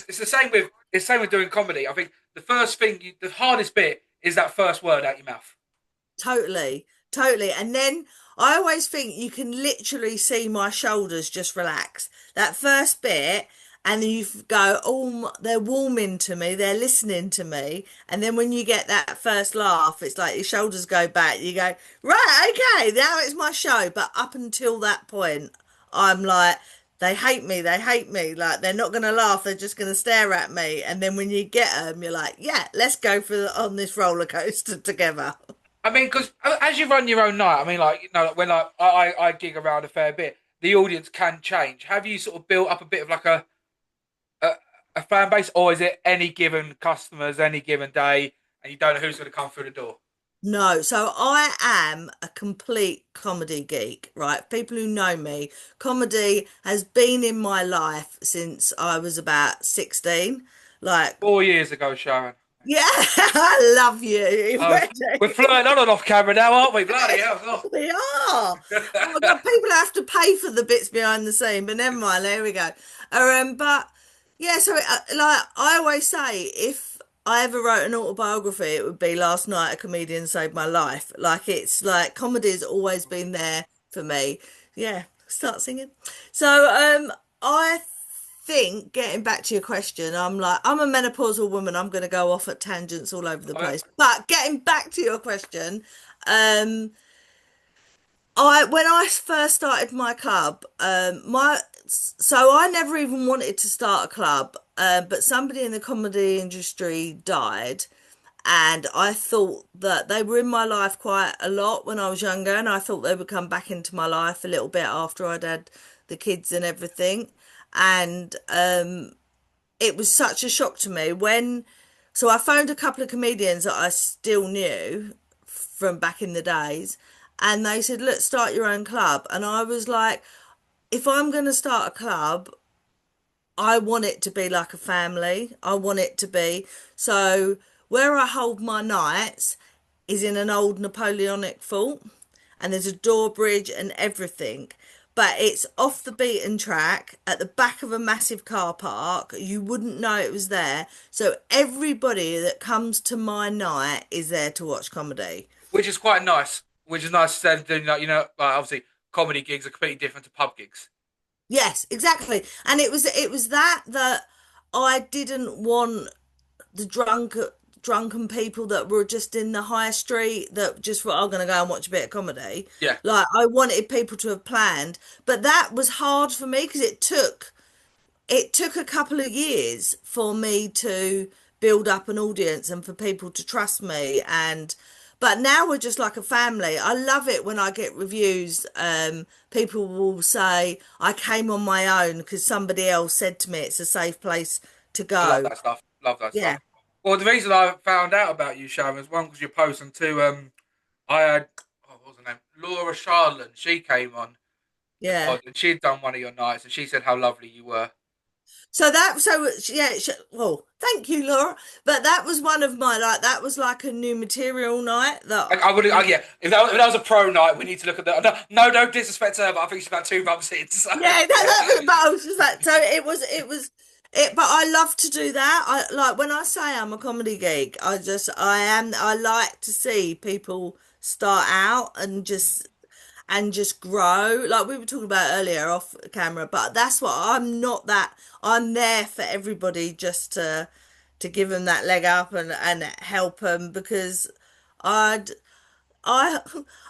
it's the same with doing comedy. I think the first thing, the hardest bit is that first word out your mouth. Totally, totally. And then I always think you can literally see my shoulders just relax. That first bit, and then you go, oh, they're warming to me, they're listening to me. And then when you get that first laugh, it's like your shoulders go back. You go, right, okay, now it's my show. But up until that point, I'm like, they hate me, they hate me. Like, they're not going to laugh, they're just going to stare at me. And then when you get them, you're like, yeah, let's go on this roller coaster together. I mean, because as you run your own night, I mean, like, when I gig around a fair bit, the audience can change. Have you sort of built up a bit of like a, a fan base, or is it any given customers, any given day, and you don't know who's going to come through the door? No, so I am a complete comedy geek, right? People who know me, comedy has been in my life since I was about 16. Like, 4 years ago, Sharon. yeah, I love you Oh, we're already. flirting on and off camera now, aren't we? Bloody hell! We are. Oh my God, Oh. people have to pay for the bits behind the scene, but never mind, there we go. But yeah, so like I always say, if I ever wrote an autobiography, it would be Last Night a Comedian Saved My Life. Like it's like comedy's always been there for me. Yeah, start singing. So I think getting back to your question, I'm a menopausal woman. I'm going to go off at tangents all over the place. But getting back to your question, um I when I first started my club, my so I never even wanted to start a club, but somebody in the comedy industry died, and I thought that they were in my life quite a lot when I was younger, and I thought they would come back into my life a little bit after I'd had the kids and everything, and it was such a shock to me when. So I phoned a couple of comedians that I still knew from back in the days, and they said, "Look, start your own club." And I was like, if I'm going to start a club, I want it to be like a family. I want it to be so where I hold my nights is in an old Napoleonic fort, and there's a drawbridge and everything. But it's off the beaten track at the back of a massive car park. You wouldn't know it was there. So everybody that comes to my night is there to watch comedy. Which is quite nice. Which is nice instead of doing like, obviously comedy gigs are completely different to pub gigs. Yes, exactly. And it was that I didn't want the drunken people that were just in the high street that just thought, I'm gonna go and watch a bit of comedy. Yeah, Like I wanted people to have planned, but that was hard for me because it took a couple of years for me to build up an audience and for people to trust me. And but now we're just like a family. I love it when I get reviews. People will say I came on my own because somebody else said to me it's a safe place to I love go. that stuff. Love that stuff. Yeah, Well, the reason I found out about you, Sharon, is one because your post, and two, I had what was her name, Laura Charlton. She came on the yeah. pod, and she'd done one of your nights, and she said how lovely you were. So yeah. Well, thank you, Laura. But that was one of my like that was like a new material night that I would, yeah. If that was a pro night, we need to look at that. No, no disrespect to her, but I think she's about 2 months in. So. yeah, but I was just like, so it, but I love to do that. I like when I say I'm a comedy geek, I like to see people start out and just grow. Like we were talking about earlier off camera, but that's what I'm not that I'm there for everybody just to give them that leg up and help them because I'd I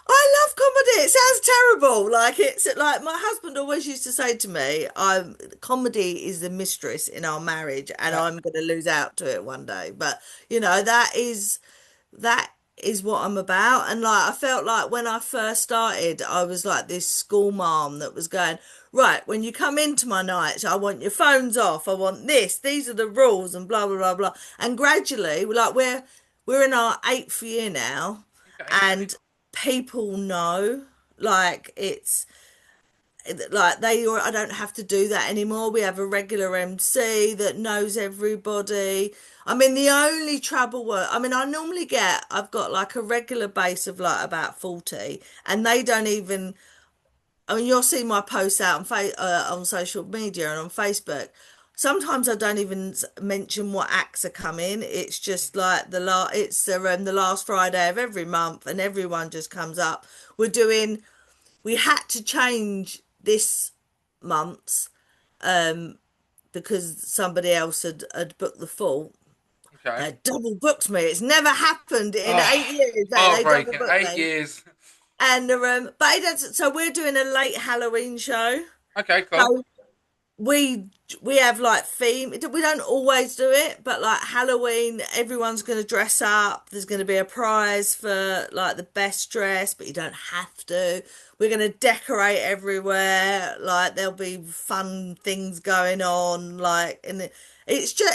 I love comedy. It sounds terrible. Like it's like my husband always used to say to me, "I'm comedy is the mistress in our marriage, and Yeah. I'm going to lose out to it one day." But that is what I'm about. And like I felt like when I first started, I was like this school mom that was going, "Right, when you come into my nights, I want your phones off. I want this. These are the rules, and blah blah blah blah." And gradually, like we're in our eighth year now Okay. and people know like it's like I don't have to do that anymore. We have a regular MC that knows everybody. I mean, the only trouble I mean, I've got like a regular base of like about 40, and they don't even. I mean, you'll see my posts out on social media and on Facebook. sometimes I don't even mention what acts are coming. It's just like the last Friday of every month, and everyone just comes up. We're doing. We had to change this month's because somebody else had booked the full. Okay. They double booked me. It's never happened in Oh, 8 years that they double heartbreaking. booked Eight me. years. And but so we're doing a late Halloween show. Okay, cool. So we we have like theme. We don't always do it, but like Halloween, everyone's going to dress up. There's going to be a prize for like the best dress, but you don't have to. We're going to decorate everywhere. Like there'll be fun things going on. It's just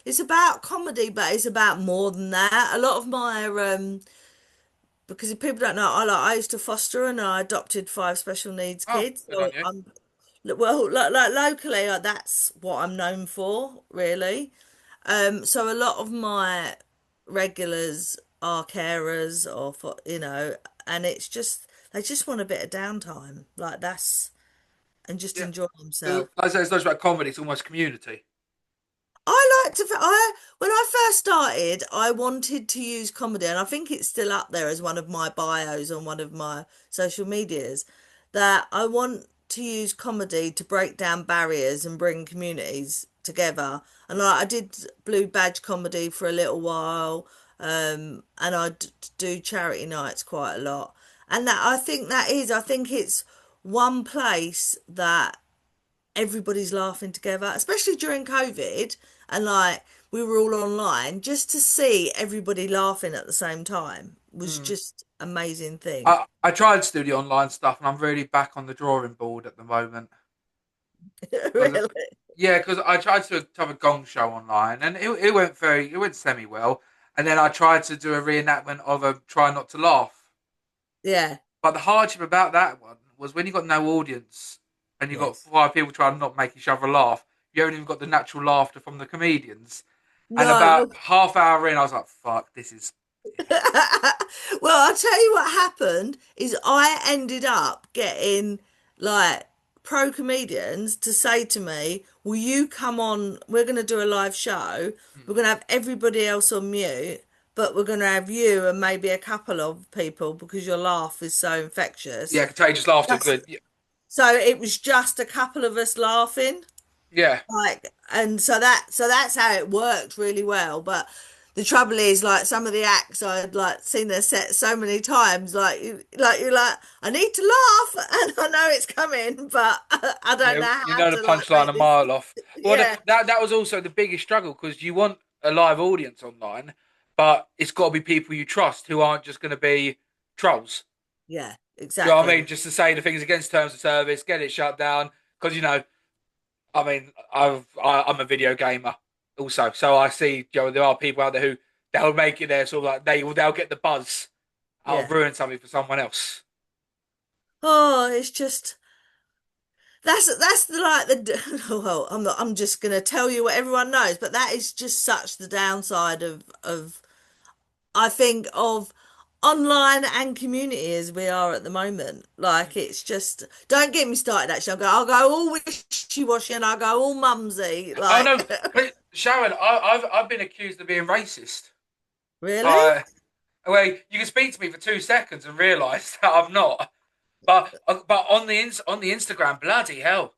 it's about comedy, but it's about more than that. A lot of my because if people don't know, I used to foster and I adopted five special needs Oh, kids. good on So you. I'm well, like locally, that's what I'm known for, really. So a lot of my regulars are carers or for, and it's just they just want a bit of downtime, like that's and just Yeah. enjoy Like themselves. I say, it's not just about comedy, it's almost community. I when I first started, I wanted to use comedy, and I think it's still up there as one of my bios on one of my social medias, that I want to use comedy to break down barriers and bring communities together. And I did Blue Badge comedy for a little while, and do charity nights quite a lot. And I think it's one place that everybody's laughing together, especially during COVID, and like we were all online, just to see everybody laughing at the same time was Mm. just amazing thing. I tried to do the online stuff, and I'm really back on the drawing board at the moment. Because Really? yeah, because I tried to have a gong show online, and it went semi well. And then I tried to do a reenactment of a try not to laugh. Yeah. But the hardship about that one was when you got no audience and you got Yes. five people trying to not make each other laugh, you haven't even got the natural laughter from the comedians. And No, about well, half hour in, I was like, "Fuck, this is yeah, well, I'll tell you what happened is I ended up getting like pro comedians to say to me, "Will you come on? We're going to do a live show. We're going to have everybody else on mute, but we're going to have you and maybe a couple of people because your laugh is so infectious." yeah, contagious laughter." Just, Good, yeah, so it was just a couple of us laughing. yeah. And so that's how it worked really well. But the trouble is, like some of the acts I'd like seen their set so many times, you're like, I need to laugh, and I know it's coming, but I don't Yeah, know you how know the to like punchline make a this. mile off. Well, Yeah, that was also the biggest struggle because you want a live audience online, but it's got to be people you trust who aren't just going to be trolls. yeah, Do you know what I exactly. mean? Just to say the things against terms of service, get it shut down. Because I mean, I'm a video gamer also, so I see there are people out there who they'll make it there, sort of like they'll get the buzz. I'll Yeah. ruin something for someone else. Oh, it's just that's the like the well, I'm just gonna tell you what everyone knows, but that is just such the downside of I think of online and community as we are at the moment. Like it's just don't get me started actually. I'll go all wishy-washy and I'll go all mumsy. Oh Like no, Sharon, I've been accused of being racist. really? Uh, well, you can speak to me for 2 seconds and realise that I'm not. But on on the Instagram, bloody hell,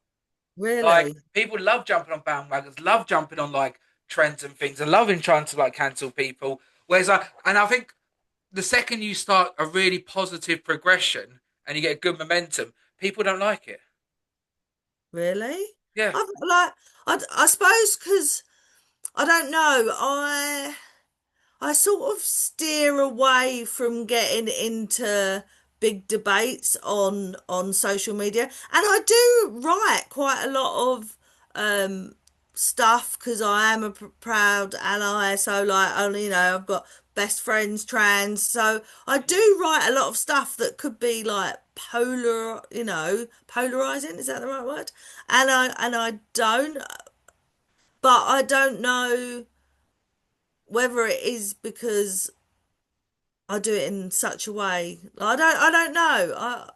like Really? people love jumping on bandwagons, love jumping on like trends and things, and loving trying to like cancel people. Whereas I think the second you start a really positive progression and you get good momentum, people don't like it. Really? Yeah. I've like I suppose because I don't know, I sort of steer away from getting into big debates on social media, and I do write quite a lot of um stuff because I am a proud ally. So like, only I've got best friends trans, so I do write a lot of stuff that could be like polarizing. Is that the right word? And I don't, but I don't know whether it is because I do it in such a way. I don't know.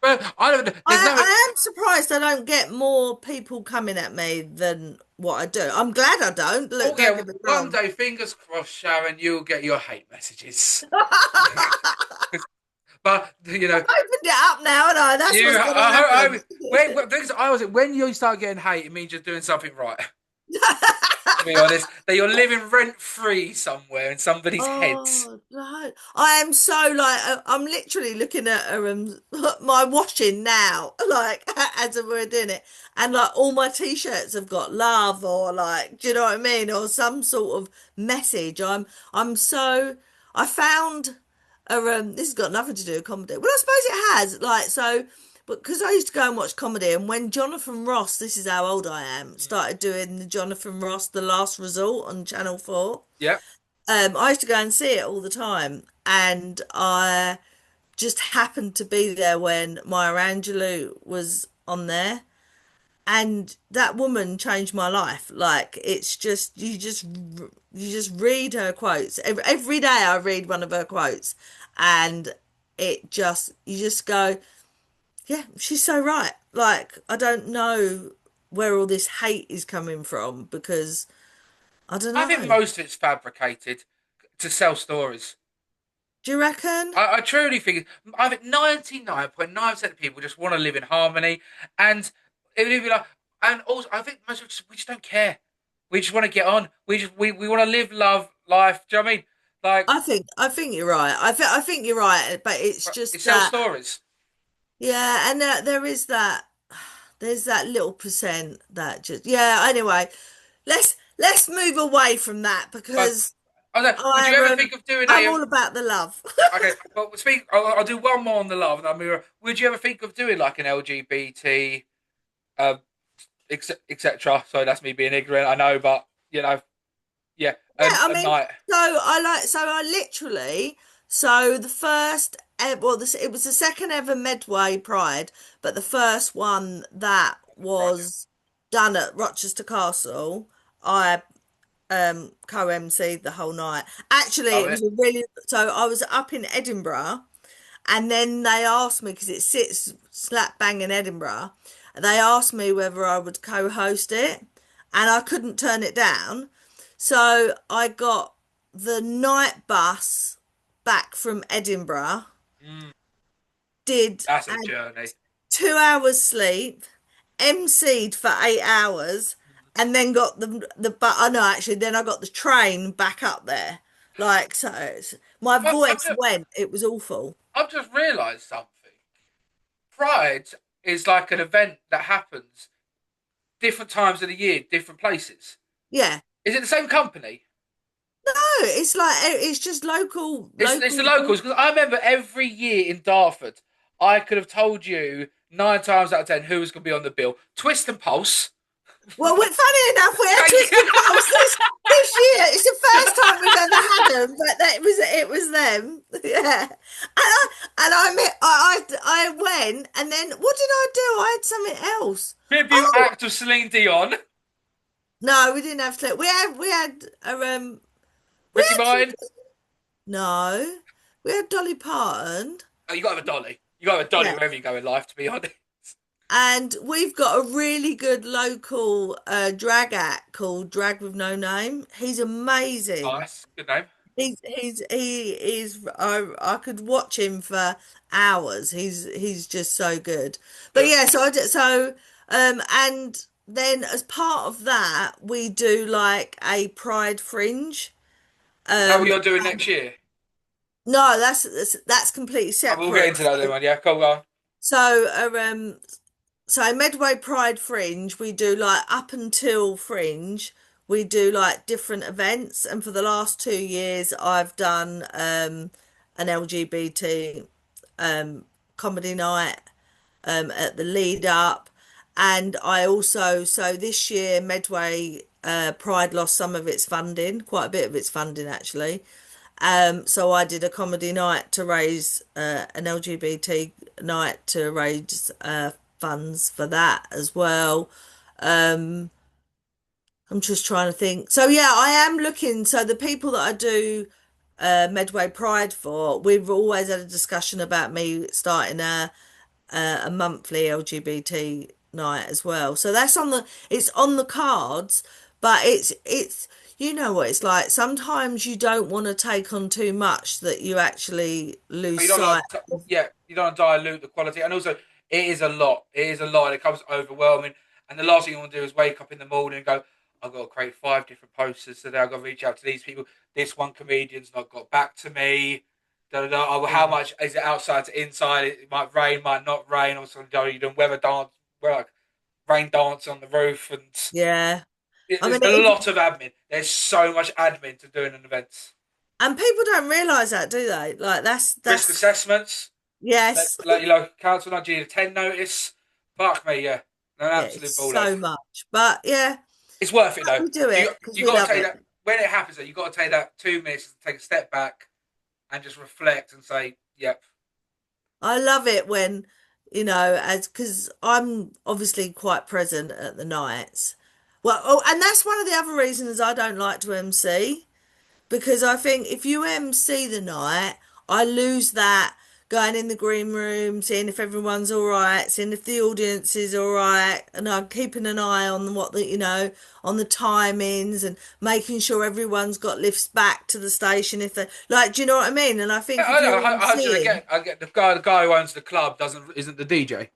Well, I don't. There's no. I am surprised I don't get more people coming at me than what I do. I'm glad I don't. Look, Oh don't yeah, get me one wrong. day, fingers crossed, Sharon, you'll get your hate messages. But you know, Opened it up now, and that's you. what's going to happen. I was when you start getting hate, it means you're doing something right. To be honest, that you're living rent free somewhere in somebody's heads. Oh no! I am so like I'm literally looking at my washing now, like as we're doing it, and like all my t-shirts have got love or like, do you know what I mean, or some sort of message. I'm so I found this has got nothing to do with comedy. Well, I suppose it has, like so, but because I used to go and watch comedy, and when Jonathan Ross, this is how old I am, started doing the Jonathan Ross, The Last Resort on Channel 4. Yeah, I used to go and see it all the time, and I just happened to be there when Maya Angelou was on there, and that woman changed my life. Like it's just you just read her quotes every day. I read one of her quotes, and it just you just go, yeah, she's so right. Like I don't know where all this hate is coming from because I don't I think know. most of it's fabricated to sell stories. Do you reckon? I truly think. I think 99.9% of people just want to live in harmony, and it would be like, and also I think most of us we just don't care. We just want to get on. We want to live, love, life. Do you know what I mean? Like, I think you're right. I think you're right, but it's it just sells that stories. yeah, and there is that there's that little percent that just yeah. Anyway, let's move away from that But because I don't know, would you I'm ever think of doing I'm a? all about the love. Okay, well, speak. I'll do one more on the love, and I'll move on. Would you ever think of doing like an LGBT, um, etc.? So that's me being ignorant, I know, but you know, yeah, Yeah, I a mean, night. so I literally so the first well this it was the second ever Medway Pride, but the first one that Right, yeah. was done at Rochester Castle, I co-emceed the whole night. Actually, Love it was it. a really so I was up in Edinburgh, and then they asked me because it sits slap bang in Edinburgh. They asked me whether I would co-host it, and I couldn't turn it down. So I got the night bus back from Edinburgh, Mm, did that's a had journey. 2 hours sleep, emceed for 8 hours, and then got but I know actually then I got the train back up there. Like so, my But voice went. It was awful. I've just realised something. Pride is like an event that happens different times of the year, different places. Yeah. Is it the same company? No, it's like it's just It's the local. locals because I remember every year in Dartford, I could have told you 9 times out of 10 who was going to be on the bill. Twist and Pulse. Well, funny enough, we had Thank Twisted you. Pulse this year. It's the first time we've ever had them, but it was them. Yeah, I went, and then what did I do? I had something else. Tribute Oh act of Celine Dion. no, we didn't have to. We Ricky had Martin. no, we had Dolly Parton. Oh, you got to have a dolly. You got to have a dolly Yeah. wherever you go in life, to be honest. And we've got a really good local drag act called Drag with No Name. He's amazing. Nice. Good name. He is I could watch him for hours. He's just so good. But Good. yeah, and then as part of that we do like a Pride Fringe. Is that what Um you're doing next year? no, that's completely We'll get separate. into that then, man. Yeah, cool. Go on. So so Medway Pride Fringe, we do like up until Fringe, we do like different events, and for the last 2 years, I've done an LGBT comedy night at the lead up, and I also so this year Medway Pride lost some of its funding, quite a bit of its funding actually. So I did a comedy night to raise an LGBT night to raise funds for that as well. Um, I'm just trying to think. So yeah, I am looking. So the people that I do Medway Pride for, we've always had a discussion about me starting a monthly LGBT night as well. So that's on the it's on the cards, but it's you know what it's like. Sometimes you don't want to take on too much that you actually lose You don't like, sight of. yeah, you don't dilute the quality, and also it is a lot. It is a lot. And it comes overwhelming, and the last thing you want to do is wake up in the morning and go, "I've got to create 5 different posters today. I've got to reach out to these people. This one comedian's not got back to me. Da, da, da. Oh, how Yeah. much is it outside to inside? It might rain, might not rain. Or something. You're doing weather dance, well, like rain dance on the roof, and Yeah. I there's mean, a lot of admin. There's so much admin to doing an event. and people don't realize that, do they? Like Risk that's assessments. yes. Like your local council, not G 10 notice. Fuck me, yeah. An Yeah, it's absolute ball so ache. much. But yeah, It's worth it but though. we do You it because you we got to love take it. that when it happens. Though you got to take that 2 minutes to take a step back and just reflect and say, "Yep, I love it when, as because I'm obviously quite present at the nights. Well, oh, and that's one of the other reasons I don't like to MC. Because I think if you MC the night, I lose that going in the green room, seeing if everyone's all right, seeing if the audience is all right, and I'm keeping an eye on on the timings and making sure everyone's got lifts back to the station if they like, do you know what I mean? And I think if I know, you're 100. MCing, I get the guy who owns the club doesn't isn't the DJ.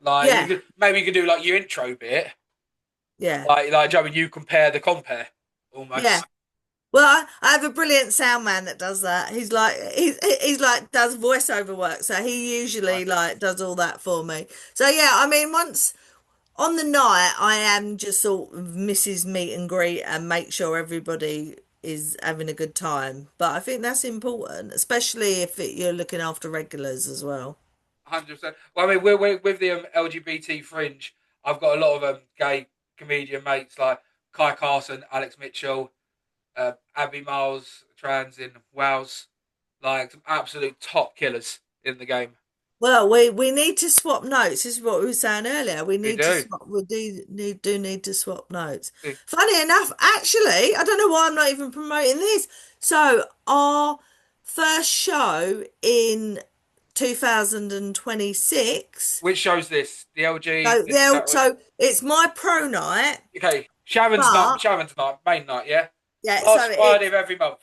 Like yeah, maybe you could do like your intro bit, yeah, Joe, you compare the compare yeah. almost. Well, I have a brilliant sound man that does that. He's like does voiceover work, so he usually Nice. like does all that for me. So yeah, I mean, once on the night, I am just sort of Mrs. Meet and Greet and make sure everybody is having a good time. But I think that's important, especially if you're looking after regulars as well. 100%. Well, I mean, we're with the LGBT fringe. I've got a lot of gay comedian mates like Kai Carson, Alex Mitchell, Abby Miles, trans in Wales, like some absolute top killers in the game. Well, we need to swap notes. This is what we were saying earlier. We We need to do. swap. We do need to swap notes. Funny enough, actually, I don't know why I'm not even promoting this. So our first show in 2026. Which shows this the LG. So so it's my pro night, Okay, Sharon's night. but Sharon's night, main night. Yeah, yeah, so last Friday it's of every month.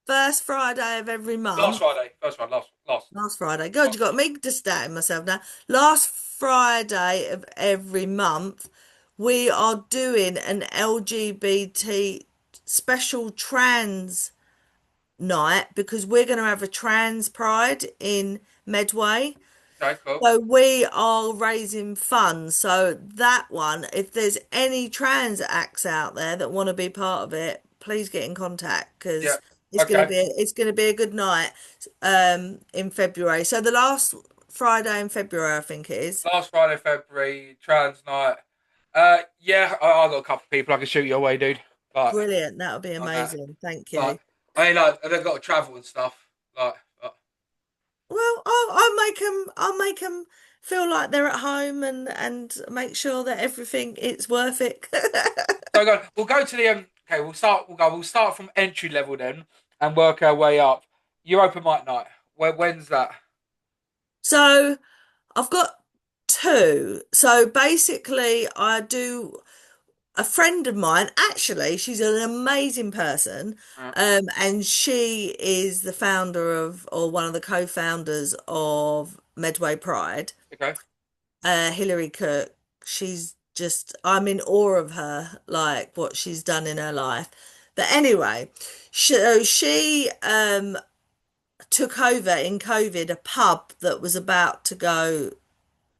first Friday of every Last month. Friday. First one. Last. Last Friday. God, you Last. got me just doubting myself now. Last Friday of every month, we are doing an LGBT special trans night because we're going to have a trans pride in Medway. Okay, cool. So we are raising funds. So that one, if there's any trans acts out there that want to be part of it, please get in contact Yeah. because Okay. it's gonna be a good night in February. So the last Friday in February, I think it is. Last Friday, February, trans night. Yeah, I got a couple of people I can shoot your way, dude. Like Brilliant. That'll be on that. amazing. Thank Like, you. I mean, like they've got to travel and stuff. Well, I'll make them feel like they're at home and make sure that everything it's worth it. So we'll go to the okay. We'll start from entry level then and work our way up. Your open mic night. When's that? So I've got two. So basically, I do a friend of mine, actually, she's an amazing person. And she is the founder of, or one of the co-founders of Medway Pride, Okay. Hilary Cook. She's just, I'm in awe of her, like what she's done in her life. But anyway, she took over in COVID a pub that was about to go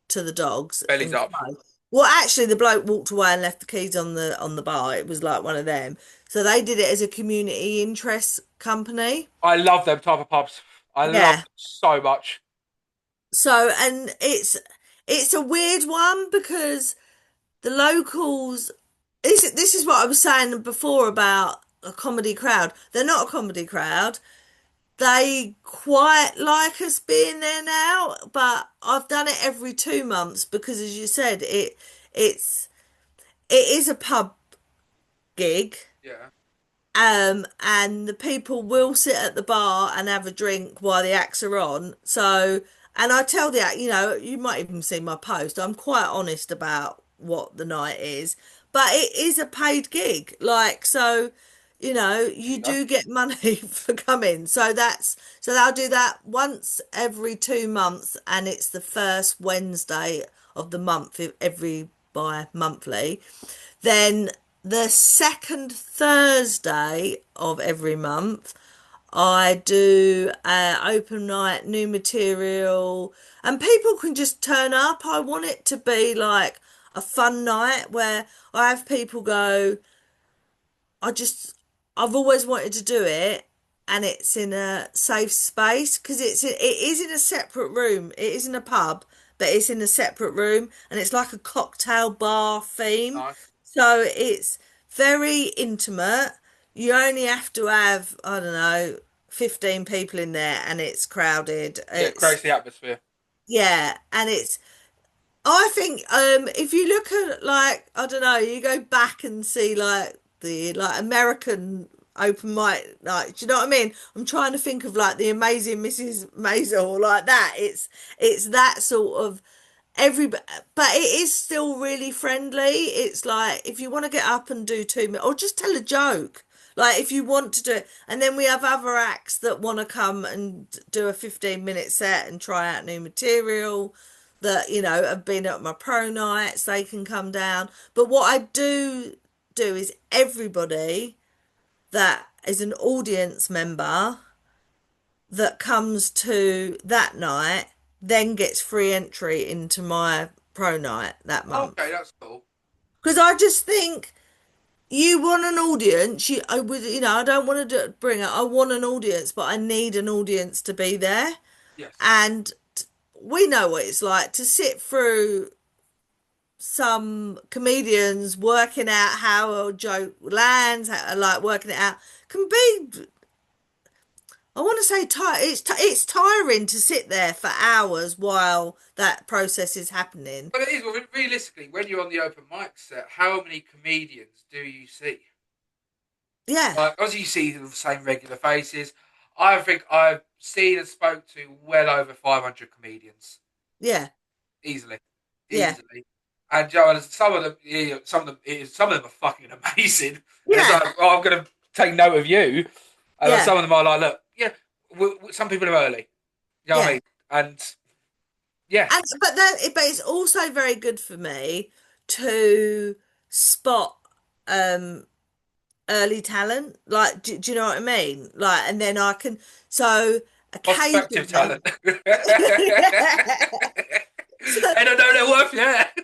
to the dogs Belly's and up. close. Well, actually, the bloke walked away and left the keys on the bar. It was like one of them. So they did it as a community interest company. I love them type of pubs. I love Yeah. them so much. So and it's a weird one because the locals. This is what I was saying before about a comedy crowd. They're not a comedy crowd. They quite like us being there now, but I've done it every 2 months because, as you said, it's it is a pub gig, Yeah. and the people will sit at the bar and have a drink while the acts are on. So, And I tell the act, you might even see my post. I'm quite honest about what the night is, but it is a paid gig. Like, so, you Yeah. do get money for coming. So I'll do that once every 2 months, and it's the first Wednesday of the month, every bi-monthly. Then the second Thursday of every month, I do open night, new material, and people can just turn up. I want it to be like a fun night where I have people go, I just, I've always wanted to do it, and it's in a safe space because it is in a separate room. It isn't a pub, but it's in a separate room, and it's like a cocktail bar theme. Nice. So it's very intimate. You only have to have, I don't know, 15 people in there, and it's crowded. Yeah, It's, creates the atmosphere. yeah, and it's, I think if you look at, like, I don't know, you go back and see like the like American open mic, like, do you know what I mean? I'm trying to think of like the Amazing Mrs. Maisel, like that. It's that sort of every, but it is still really friendly. It's like if you want to get up and do 2 minutes or just tell a joke. Like if you want to do it, and then we have other acts that want to come and do a 15-minute set and try out new material that have been at my pro nights, they can come down. But what I do is everybody that is an audience member that comes to that night then gets free entry into my pro night that Okay, month. that's cool. Because I just think you want an audience. I would, I don't want to bring it. I want an audience, but I need an audience to be there. Yes. And we know what it's like to sit through some comedians working out how a joke lands, like working it out, can be, I want to say, it's tiring to sit there for hours while that process is happening. But it is, well, realistically, when you're on the open mic set, how many comedians do you see? Yeah, Like, as you see the same regular faces, I think I've seen and spoke to well over 500 comedians. yeah, Easily. yeah, Easily. And Joe, and some of them, yeah, some of them are fucking amazing. And it's yeah, like, oh, I'm going to take note of you. And then yeah, some of them are like, look, yeah, some people are early. You know what I yeah. mean? And yeah, And but it's also very good for me to spot um early talent. Like, do you know what I mean? Like, and then I can, so cost effective occasionally, talent. They don't know their worth yet.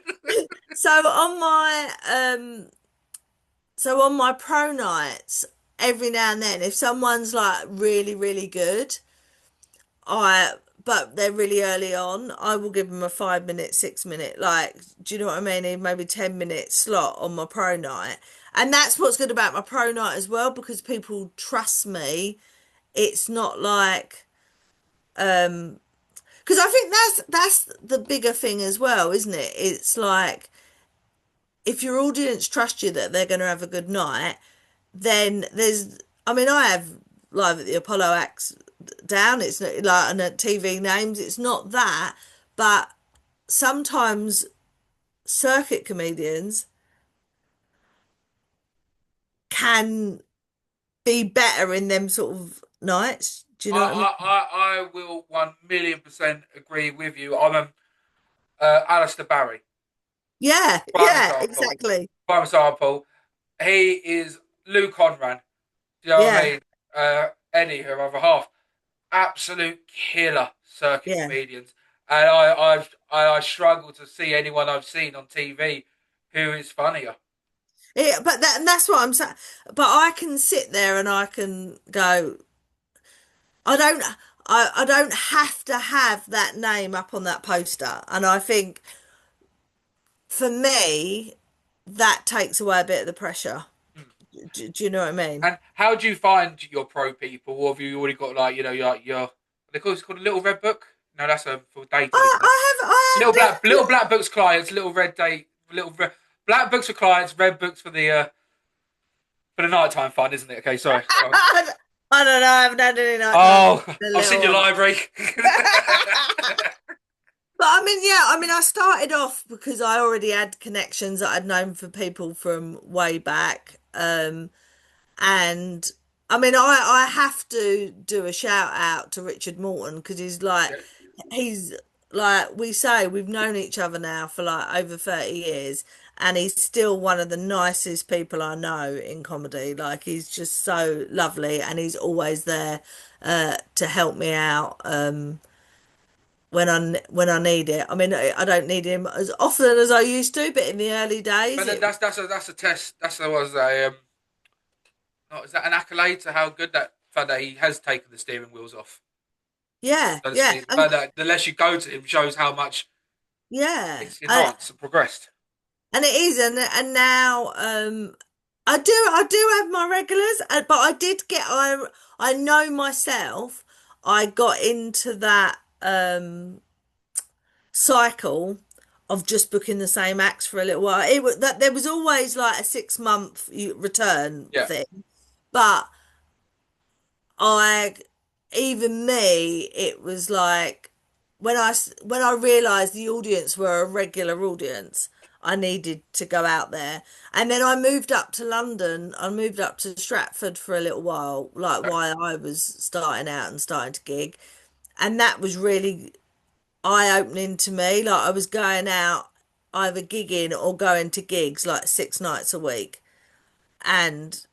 so on my pro nights, every now and then, if someone's like really, really good, I but they're really early on, I will give them a 5 minute, 6 minute, like, do you know what I mean? Maybe 10 minute slot on my pro night. And that's what's good about my pro night as well, because people trust me. It's not like because I think that's the bigger thing as well, isn't it? It's like if your audience trust you that they're going to have a good night, then there's, I mean, I have live at the Apollo acts down. It's not like, and at TV names. It's not that, but sometimes circuit comedians can be better in them sort of nights. Do you know what I mean? I will 1,000,000% agree with you. I'm Alistair Barry. Yeah, Prime yeah, example. exactly. Prime example. He is Lou Conran. Do you know what I Yeah, mean? Eddie, her other half. Absolute killer circuit yeah. comedians. And I struggle to see anyone I've seen on TV who is funnier. Yeah, but and that's what I'm saying. But I can sit there and I can go, I don't I don't have to have that name up on that poster. And I think for me, that takes away a bit of the pressure. Hmm. Do you know what I mean? And how do you find your pro people? Or have you already got like, your they call it's called a little red book? No, that's for dating, isn't it? Little black books clients, little red date, black books for clients, red books for the nighttime fun, isn't it? Okay, sorry. I don't know. I haven't had any nighttime Oh, in a I've seen little your while. library. But I mean, yeah, I mean, I started off because I already had connections that I'd known for people from way back. And I mean, I have to do a shout out to Richard Morton because Yeah. he's like we say, we've known each other now for like over 30 years, and he's still one of the nicest people I know in comedy. Like he's just so lovely, and he's always there to help me out. When I need it. I mean, I don't need him as often as I used to, but in the early days, But then it that's a test. That was a oh, is that an accolade to how good that fact that he has taken the steering wheels off, yeah, so to yeah, speak. The fact that the less you go to him shows how much yeah. it's enhanced and progressed. And it is, and now I do have my regulars, but I know myself. I got into that cycle of just booking the same acts for a little while. It was that there was always like a 6 month return Yeah. thing, but I even me, it was like when I realized the audience were a regular audience, I needed to go out there. And then I moved up to London. I moved up to Stratford for a little while, like Okay. while I was starting out and starting to gig. And that was really eye-opening to me. Like I was going out either gigging or going to gigs like 6 nights a week. And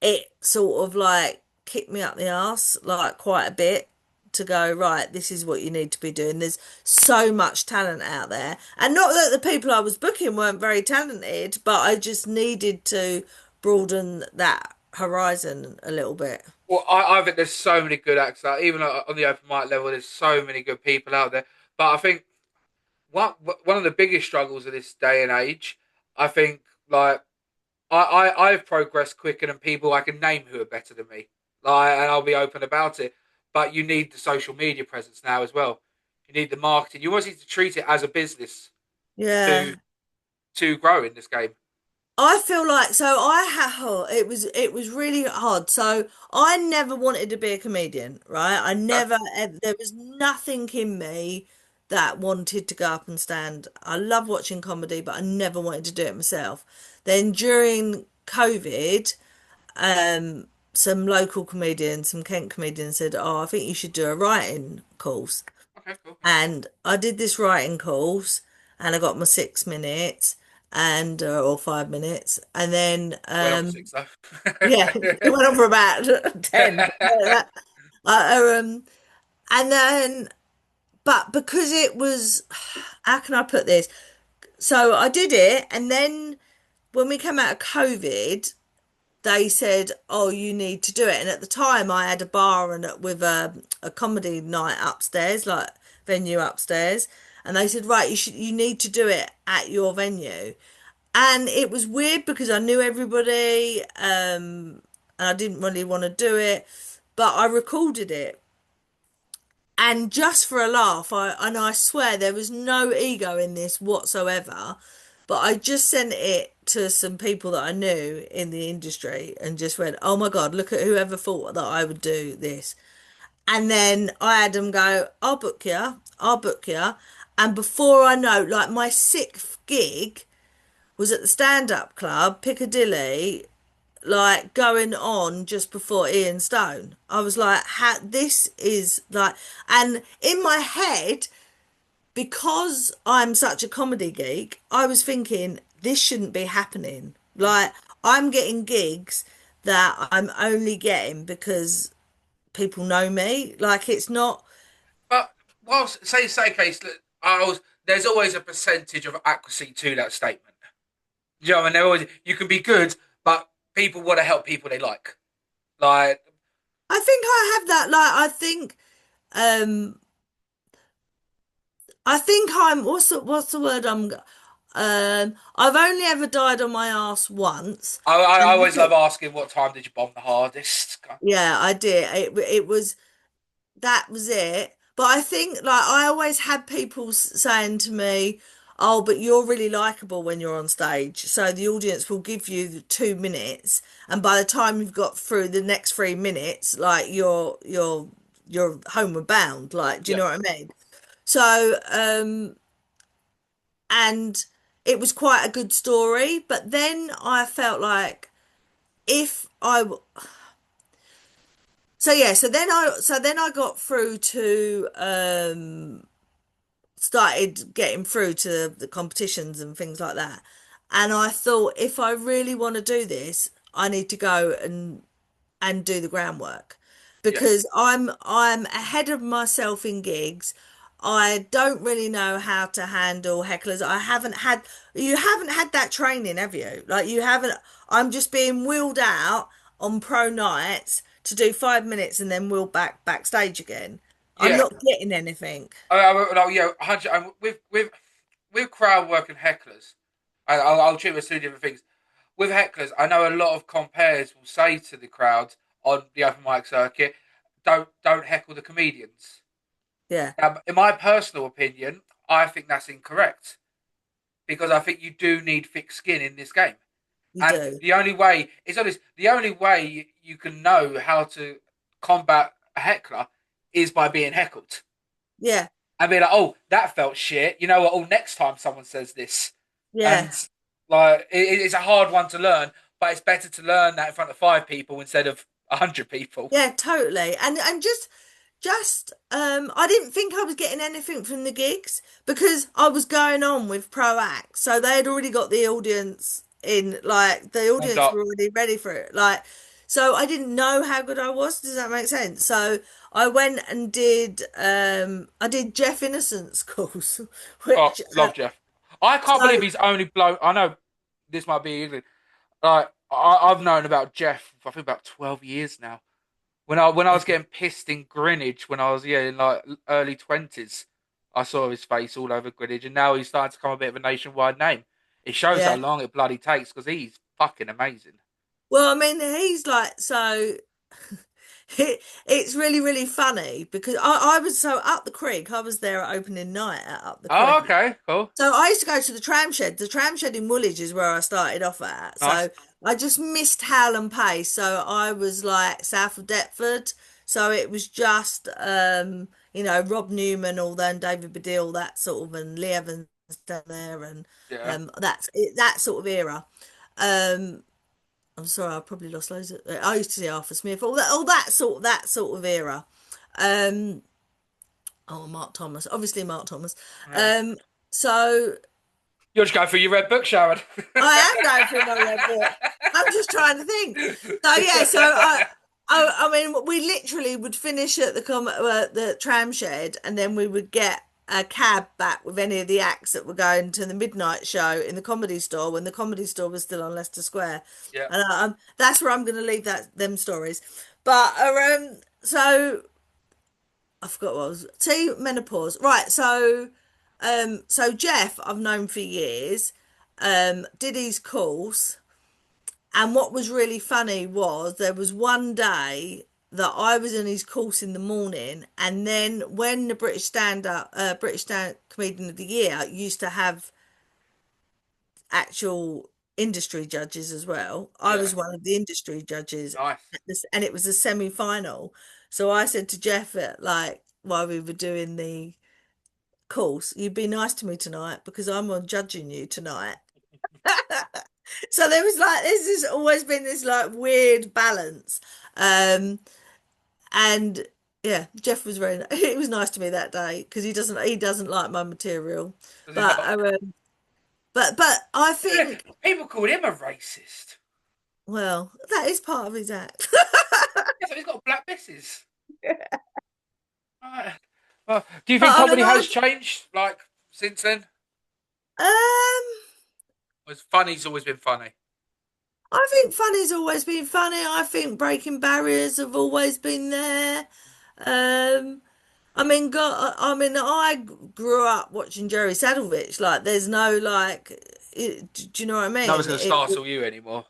it sort of like kicked me up the arse like quite a bit to go, right, this is what you need to be doing. There's so much talent out there. And not that the people I was booking weren't very talented, but I just needed to broaden that horizon a little bit. Well, I think there's so many good acts out. Even on the open mic level, there's so many good people out there. But I think one of the biggest struggles of this day and age, I think, like I've progressed quicker than people I can name who are better than me. Like, and I'll be open about it. But you need the social media presence now as well. You need the marketing. You almost need to treat it as a business Yeah. to grow in this game. I feel like it was really hard. So I never wanted to be a comedian, right? Okay? There was nothing in me that wanted to go up and stand. I love watching comedy, but I never wanted to do it myself. Then during COVID, some local comedians, some Kent comedians said, "Oh, I think you should do a writing course." Okay, cool. And I did this writing course and I got my 6 minutes and or 5 minutes. And then Went on for six though. yeah, it went on for about 10. Um and then but because it was, how can I put this? So I did it, and then when we came out of COVID, they said, "Oh, you need to do it." And at the time, I had a bar and with a comedy night upstairs, like venue upstairs, and they said, "Right, you need to do it at your venue." And it was weird because I knew everybody, and I didn't really want to do it, but I recorded it. And just for a laugh, I swear there was no ego in this whatsoever, but I just sent it to some people that I knew in the industry and just went, "Oh my God, look at whoever thought that I would do this." And then I had them go, "I'll book you, I'll book you." And before I know, like my sixth gig was at the stand-up club, Piccadilly, like going on just before Ian Stone. I was like, this is like, and in my head, because I'm such a comedy geek, I was thinking this shouldn't be happening. Like, I'm getting gigs that I'm only getting because people know me. Like, it's not, But whilst say case, I was there's always a percentage of accuracy to that statement. You know, and there always you can be good, but people want to help people they like. Like, I think I have that. Like, um, I think I'm, what's the word I've only ever died on my ass once. I And always love asking what time did you bomb the hardest. yeah, I did. It was, that was it. But I think like I always had people saying to me, "Oh, but you're really likable when you're on stage." So the audience will give you the 2 minutes, and by the time you've got through the next 3 minutes, like you're homeward bound. Like, do you Yeah, know what I mean? So, and it was quite a good story. But then I felt like if I, so yeah, so then I got through to, started getting through to the competitions and things like that. And I thought, if I really want to do this, I need to go and do the groundwork Yeah, because I'm ahead of myself in gigs. I don't really know how to handle hecklers. You haven't had that training, have you? Like you haven't, I'm just being wheeled out on pro nights to do 5 minutes and then wheeled backstage again. I'm yeah. not getting anything. No, yeah, 100. With crowd work and hecklers, I'll treat it as two different things. With hecklers, I know a lot of compares will say to the crowd on the open mic circuit, don't heckle the comedians. Yeah, In my personal opinion, I think that's incorrect because I think you do need thick skin in this game. you And do. the only way, it's honest, the only way you can know how to combat a heckler is by being heckled. Yeah, And be like, oh, that felt shit. You know what? Oh, next time someone says this. yeah. And like, it's a hard one to learn, but it's better to learn that in front of 5 people instead of 100 people. Yeah, totally. And just I didn't think I was getting anything from the gigs because I was going on with pro acts. So they had already got the audience in, like the Warmed audience up. were already ready for it. Like so I didn't know how good I was. Does that make sense? So I went and did I did Jeff Innocent's course, Oh, which love Jeff. I can't so believe he's only blown. I know this might be England. Like, I've known about Jeff for I think about 12 years now. When I was getting pissed in Greenwich when I was in like early 20s, I saw his face all over Greenwich, and now he's starting to become a bit of a nationwide name. It shows how yeah. long it bloody takes because he's fucking amazing. Well, I mean, he's like so. It's really, really funny because I was so up the creek. I was there at opening night at Up the Oh, Creek. okay, cool, So I used to go to the tram shed. The tram shed in Woolwich is where I started off at. nice. So I just missed Howland Pace. So I was like south of Deptford. So it was just, Rob Newman, all then David Baddiel, that sort of, and Lee Evans down there, and Yeah, that sort of era. Um, I'm sorry, I probably lost loads of. I used to see Arthur Smith, all that sort of era. Um, oh, Mark Thomas, obviously Mark Thomas. yeah. Um, so You're just going for your red book, Sharon. I am going through my red book. I'm just trying to think. So yeah, I mean, we literally would finish at the tram shed, and then we would get a cab back with any of the acts that were going to the midnight show in the Comedy Store when the Comedy Store was still on Leicester Square, Yeah, and that's where I'm going to leave them stories. But so I forgot what I was. See, menopause, right? So Jeff, I've known for years, did his course. And what was really funny was there was one day that I was in his course in the morning, and then when the British Stand Comedian of the Year used to have actual industry judges as well, I yeah, was one of the industry judges nice. at this, and it was a semi-final. So I said to Jeff, like while we were doing the course, you'd be nice to me tonight because I'm on judging you tonight. So there was like this has always been this like weird balance. And yeah, Jeff was he was nice to me that day because he doesn't like my material. Does he But not? but I think People called him a racist. well, that is part of his act. Yeah, so he's got black misses. Right. Well, do you But think I mean comedy has changed like since then? um Was funny's always been funny. I think funny's always been funny. I think breaking barriers have always been there. Um I mean, God, I grew up watching Jerry Sadovich. Like, there's no like, do you know what I No one's mean? gonna startle you anymore.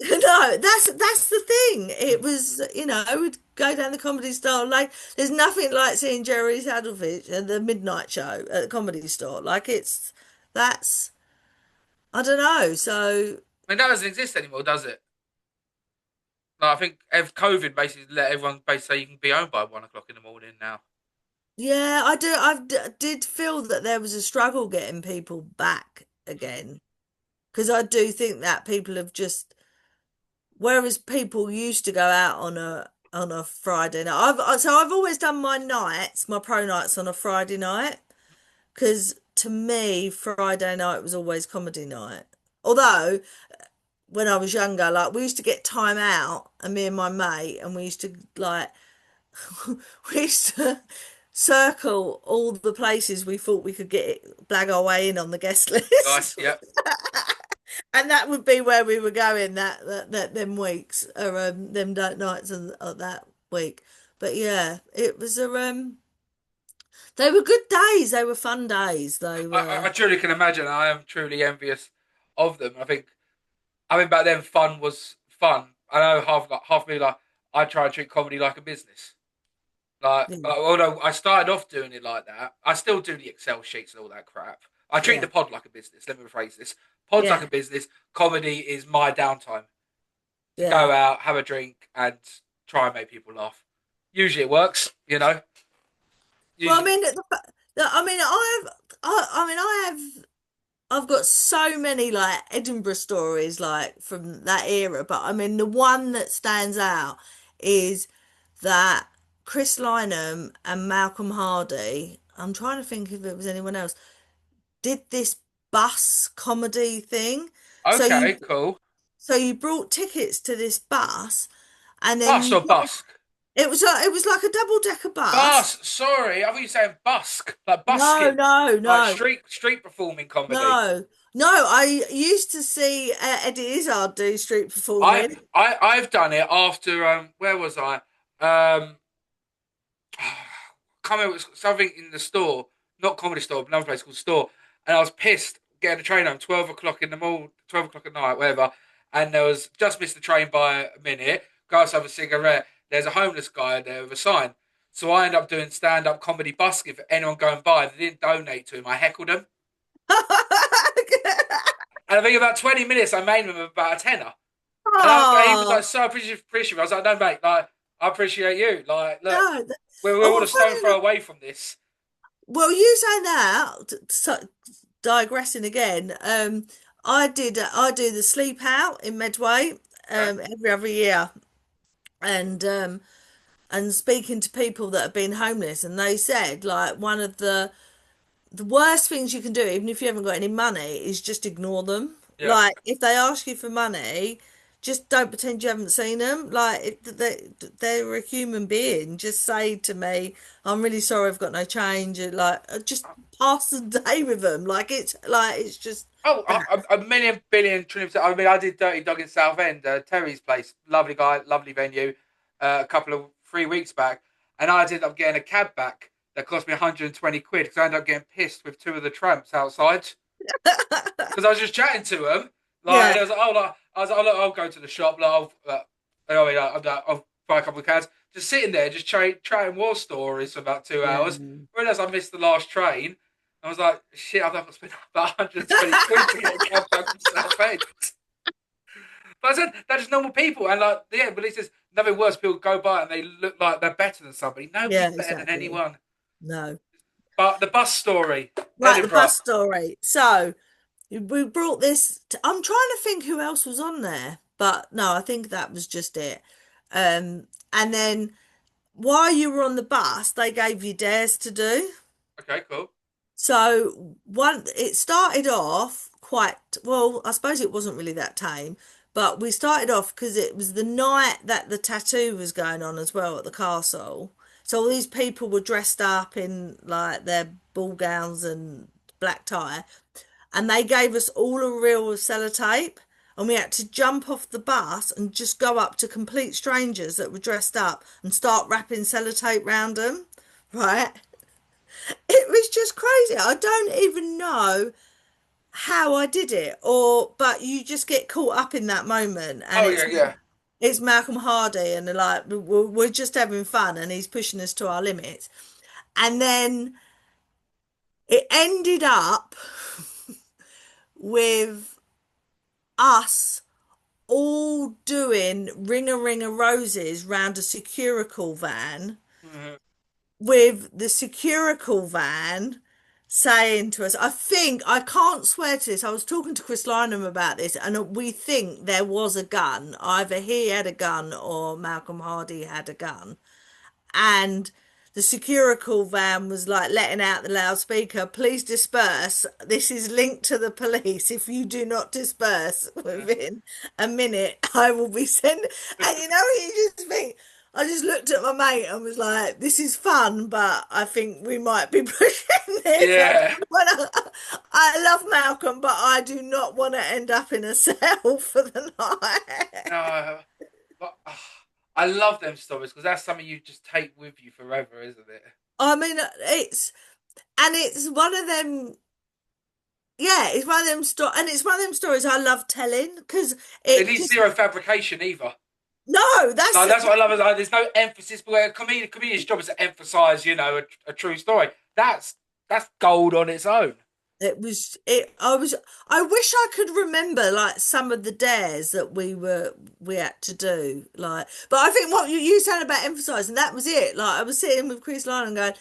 No, that's the thing. It was, I would go down the Comedy Store. Like, there's nothing like seeing Jerry Sadovich at the midnight show at the Comedy Store. Like, that's, I don't know. So, I mean, that doesn't exist anymore, does it? Like, I think COVID basically let everyone basically say you can be home by 1 o'clock in the morning now. Yeah, I do. Did feel that there was a struggle getting people back again because I do think that people have just, whereas people used to go out on a Friday night. I've always done my nights, my pro nights on a Friday night because to me Friday night was always comedy night. Although when I was younger, like we used to get time out, and me and my mate, and we used to like we used to circle all the places we thought we could get blag our way in on the guest Nice. list. Yep. And that would be where we were going that them weeks or them nights of that week. But yeah, it was a they were good days. They were fun days. They I were. truly can imagine. I am truly envious of them. I mean, back then, fun was fun. I know half me like I try and treat comedy like a business. Yeah, Although I started off doing it like that, I still do the Excel sheets and all that crap. I treat the yeah, pod like a business. Let me rephrase this: pod's like a yeah, business. Comedy is my downtime to yeah. go out, have a drink, and try and make people laugh. Usually it works, you know. Well, I Usually, mean, I mean, I mean, I've got so many like Edinburgh stories like from that era, but I mean, the one that stands out is that Chris Lynham and Malcolm Hardy. I'm trying to think if it was anyone else. Did this bus comedy thing. So okay, you cool. so you brought tickets to this bus, and then Bus you or put busk? it was like a double decker bus. Bus. Sorry, I thought you were saying busk, like No, busking, no, like no, street performing comedy. no, no. I used to see Eddie Izzard do street I performing. I've done it after where was I? Come out with something in the store, not comedy store, but another place called store, and I was pissed getting the train home 12 o'clock in the morning, 12 o'clock at night, whatever, and there was just missed the train by a minute. Go outside have a cigarette. There's a homeless guy there with a sign. So I ended up doing stand up comedy busking for anyone going by. They didn't donate to him. I heckled them. And I think about 20 minutes, I made him about a tenner. He was like Oh, so appreciative. I was like, no, mate, like, I appreciate you. Like, look, no. we're all Oh, a stone funny throw enough. away from this. Well, you saying that, digressing again, I do the sleep out in Medway Okay. every other year, and speaking to people that have been homeless, and they said like one of the worst things you can do, even if you haven't got any money, is just ignore them. Yeah. Like if they ask you for money, just don't pretend you haven't seen them. Like they're a human being. Just say to me, "I'm really sorry, I've got no change." And, like just pass the day with them. Like it's just Oh, that. a million billion trillion percent. I mean, I did Dirty Dog in Southend, Terry's place. Lovely guy, lovely venue. A couple of 3 weeks back, and I ended up getting a cab back that cost me 120 quid because I ended up getting pissed with two of the tramps outside because I was just chatting to them. Like, and Yeah. it was like, oh, like, I was like, oh, look, I'll go to the shop. Like, I'll buy a couple of cans. Just sitting there, just chatting war stories for about 2 hours. Yeah. Realised I missed the last train. I was like, shit, I've got to spend about 120 quid to get a cab back from Southend. But I said, they're just normal people. And like, yeah, but it's just nothing worse. People go by and they look like they're better than somebody. Yeah, Nobody's better than exactly. anyone. No. But the bus story, Right, the Edinburgh. bus story. So we brought this. I'm trying to think who else was on there, but no, I think that was just it. And then while you were on the bus, they gave you dares to do. Okay, cool. So one, it started off quite well. I suppose it wasn't really that tame, but we started off because it was the night that the tattoo was going on as well at the castle. So all these people were dressed up in like their ball gowns and black tie, and they gave us all a reel of sellotape, and we had to jump off the bus and just go up to complete strangers that were dressed up and start wrapping sellotape round them, right? It was just crazy. I don't even know how I did it, or but you just get caught up in that moment, and Oh, yeah, yeah. it's Malcolm Hardy, and they're like we're just having fun, and he's pushing us to our limits, and then it ended up with us all doing ring a roses round a Securical van, Mhm. with the Securical van saying to us, I think, I can't swear to this, I was talking to Chris Lynham about this, and we think there was a gun. Either he had a gun or Malcolm Hardy had a gun. And the Securical van was like letting out the loudspeaker, please disperse. This is linked to the police. If you do not disperse within a minute, I will be sent. And you just think, I just looked at my mate and was like, this is fun, but I think we might be pushing this. Yeah. I love Malcolm, but I do not want to end up in a cell for the night. No. But, I love them stories because that's something you just take with you forever, isn't it? I mean, it's one of them. Yeah, it's one of them and it's one of them stories I love telling because It it needs just zero fabrication either. no, Like that's what I love. Is like, there's no emphasis. But a comedian's job is to emphasise, a true story. That's gold on its own. it was it. I wish I could remember like some of the dares that we had to do. Like, but I think what you said about emphasising that was it. Like I was sitting with Chris Lyon and going,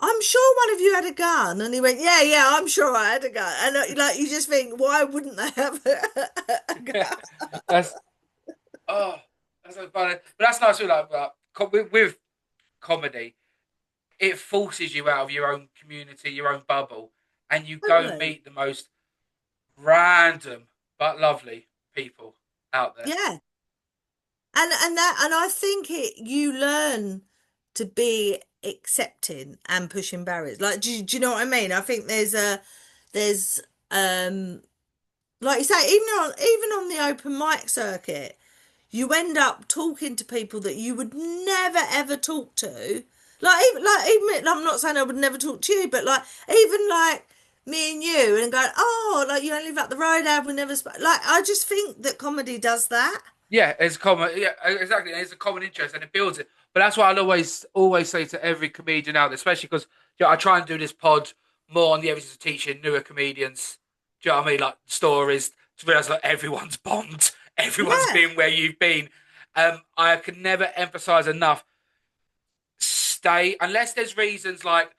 I'm sure one of you had a gun, and he went, yeah, yeah, I'm sure I had a gun, and like you just think, why wouldn't they have a gun? that's oh, that's so funny. But that's nice. With comedy, it forces you out of your own community, your own bubble, and you go Totally. meet the most random but lovely people out there. Yeah. And I think you learn to be accepting and pushing barriers. Like, do you know what I mean? I think there's um like you say, even on the open mic circuit, you end up talking to people that you would never ever talk to. Like even I'm not saying I would never talk to you, but like even like me and you and going, oh, like you only live up the road, Ab, we never like I just think that comedy does that. Yeah, it's common. Yeah, exactly. It's a common interest, and it builds it. But that's what I'll always say to every comedian out there, especially because I try and do this pod more on the evidence of teaching newer comedians. Do you know what I mean? Like stories to realize like everyone's bombed, everyone's Yeah. been where you've been. I can never emphasize enough. Stay unless there's reasons like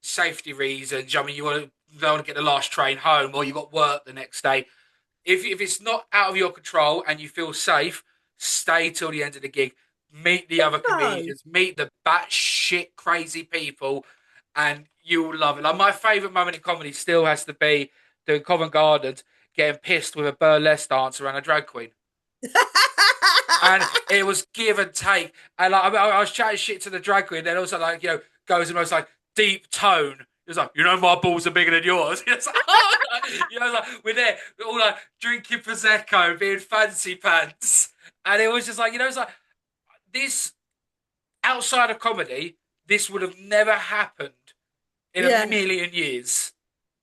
safety reasons. I mean, don't want to get the last train home, or you got work the next day. If it's not out of your control and you feel safe, stay till the end of the gig. Meet the other No. comedians, meet the batshit crazy people, and you'll love it. Like my favourite moment in comedy still has to be doing Covent Garden, getting pissed with a burlesque dancer and a drag queen. And it was give and take. And like I was chatting shit to the drag queen, and then also like goes in most like deep tone. It was like, my balls are bigger than yours. It's like, oh, like we're there, we're all like drinking prosecco, being fancy pants, and it was just like, it's like this outside of comedy, this would have never happened in a Yeah. million years.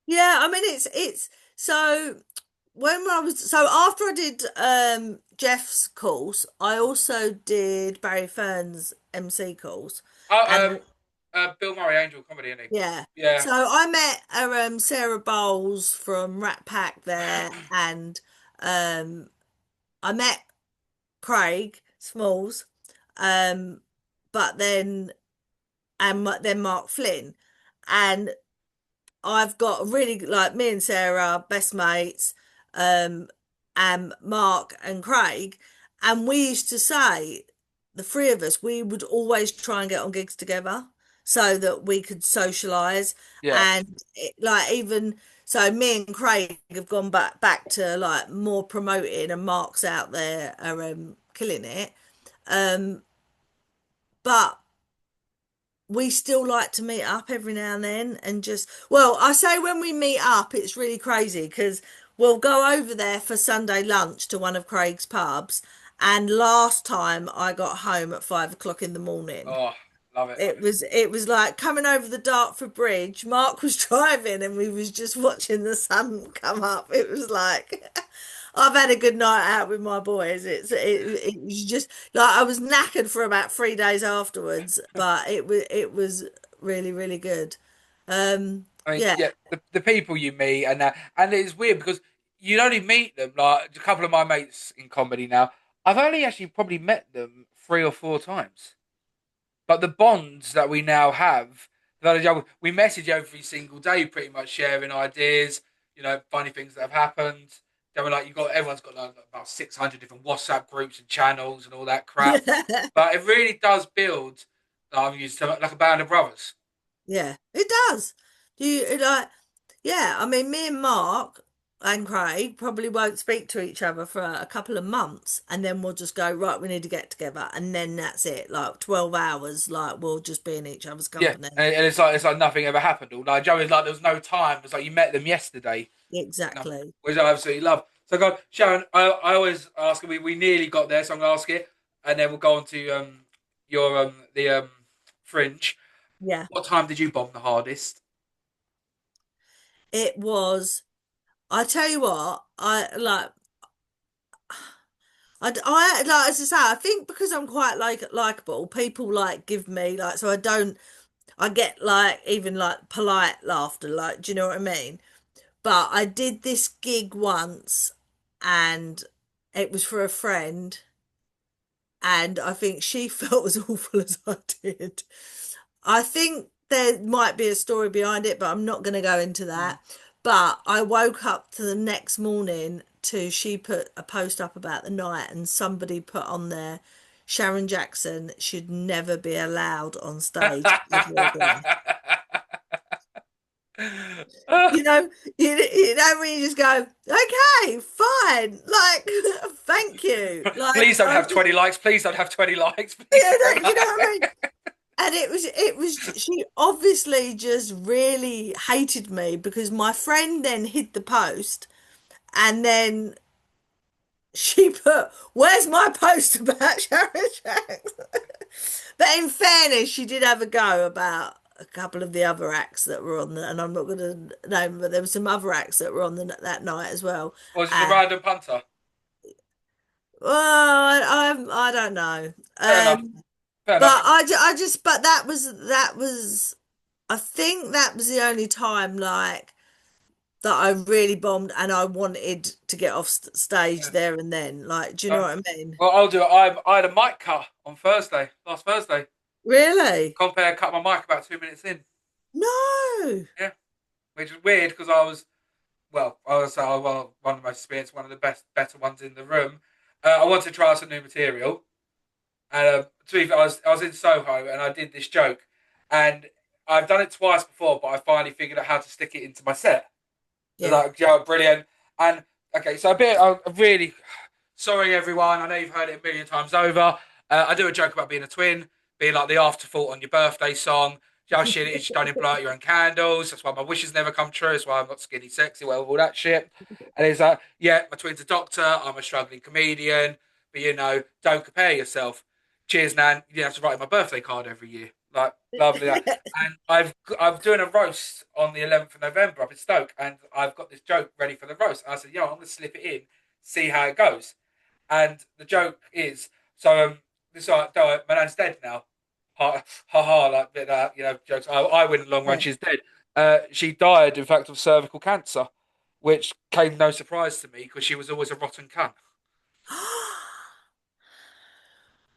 Yeah, I mean it's so when I was so after I did Jeff's course, I also did Barry Fern's MC course. Oh, And Bill Murray, Angel Comedy, isn't yeah. he? Yeah. So I met Sarah Bowles from Rat Pack there, and um I met Craig Smalls, um but then Mark Flynn. And I've got really like me and Sarah, best mates, um, and Mark and Craig, and we used to say the three of us, we would always try and get on gigs together so that we could socialize. Yeah. And like even so, me and Craig have gone back to like more promoting, and Mark's out there are killing it. Um, but we still like to meet up every now and then and just, well, I say when we meet up, it's really crazy because we'll go over there for Sunday lunch to one of Craig's pubs. And last time I got home at 5 o'clock in the morning. Oh, love it. It was like coming over the Dartford Bridge. Mark was driving and we was just watching the sun come up. It was like I've had a good night out with my boys. It was just like I was knackered for about 3 days afterwards, but it was really really good. I mean, Yeah, yeah, the people you meet, and it's weird because you'd only meet them like a couple of my mates in comedy now. I've only actually probably met them 3 or 4 times. But the bonds that we now have, we message every single day, pretty much sharing ideas, funny things that have happened. Then we're like, everyone's got like about 600 different WhatsApp groups and channels and all that crap. Yeah. But it really does build, I'm used to like a band of brothers. Yeah, it does. Do you like? Yeah, I mean, me and Mark and Craig probably won't speak to each other for a couple of months, and then we'll just go, right, we need to get together, and then that's it. Like 12 hours, like we'll just be in each other's Yeah, company. and it's like nothing ever happened. Or like Joe is like there was no time. It's like you met them yesterday. No, Exactly. which I absolutely love. So, go, Sharon. I always ask. We nearly got there, so I'm gonna ask it, and then we'll go on to your the fringe. Yeah, What time did you bomb the hardest? it was. I tell you what, I like. I like as I say, I think because I'm quite likable, people like give me like so I don't. I get like even like polite laughter, like do you know what I mean? But I did this gig once and it was for a friend, and I think she felt as awful as I did. I think there might be a story behind it, but I'm not going to go into Mm. that. But I woke up to the next morning to she put a post up about the night, and somebody put on there, Sharon Jackson should never be allowed on stage ever again. You know, you know when you just go, okay, fine, like, thank you, like, Please don't I have just, 20 likes. Please don't have 20 likes. Please yeah, don't. you know what I mean? And she obviously just really hated me because my friend then hid the post, and then she put, "Where's my post about Sharon Jackson?" But in fairness, she did have a go about a couple of the other acts that were on the, and I'm not going to name, but there were some other acts that were on that night as well. Or just a Uh, random punter. well, I don't know. Fair enough. Fair enough. But I just, but that was, I think that was the only time like that I really bombed, and I wanted to get off stage Yeah. there and then. Like, do you know Uh, what I mean? well, I'll do it. I had a mic cut on Thursday, last Thursday. Really? Compare cut my mic about 2 minutes in. No. Yeah, which is weird because I was one of the most experienced, one of the better ones in the room. I wanted to try some new material, and to be fair, I was in Soho and I did this joke, and I've done it twice before, but I finally figured out how to stick it into my set. It was Yeah. like, brilliant. And okay, so I'm really sorry, everyone. I know you've heard it a million times over. I do a joke about being a twin, being like the afterthought on your birthday song. Just shit, it's you don't even blow out your own candles. That's why my wishes never come true. That's why I'm not skinny sexy, well, all that shit. And it's like, yeah, my twin's a doctor. I'm a struggling comedian. But, don't compare yourself. Cheers, Nan. You didn't have to write my birthday card every year. Like, lovely. And I'm doing a roast on the 11th of November up in Stoke. And I've got this joke ready for the roast. And I said, I'm going to slip it in, see how it goes. And the joke is, so this my nan's dead now. Ha ha ha! Like bit that jokes. I win in the long run. Yeah. She's dead. She died, in fact, of cervical cancer, which came no surprise to me because she was always a rotten cunt.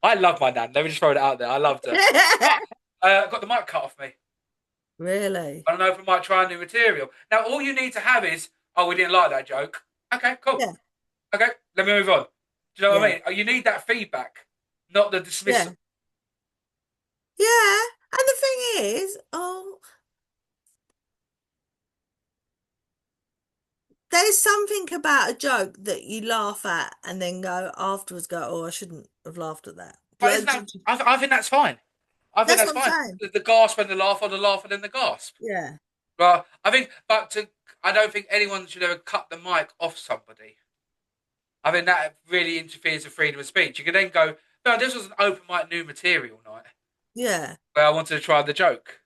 I love my nan. Let me just throw it out there. I loved her. Got the mic cut off me. Really? I don't know if I might try new material. Now, all you need to have is, oh, we didn't like that joke. Okay, cool. Yeah. Okay, let me move on. Do you know what I Yeah. mean? You need that feedback, not the Yeah. dismissal. Yeah. And the thing is, there's something about a joke that you laugh at and then go afterwards, go, oh, I shouldn't have laughed at that. But isn't that? I think that's fine. I think That's that's what I'm fine. saying. The gasp and the laugh, or the laugh and then the gasp. Yeah. Right. I don't think anyone should ever cut the mic off somebody. I think that really interferes with freedom of speech. You can then go, no, this was an open mic new material night Yeah. where I wanted to try the joke.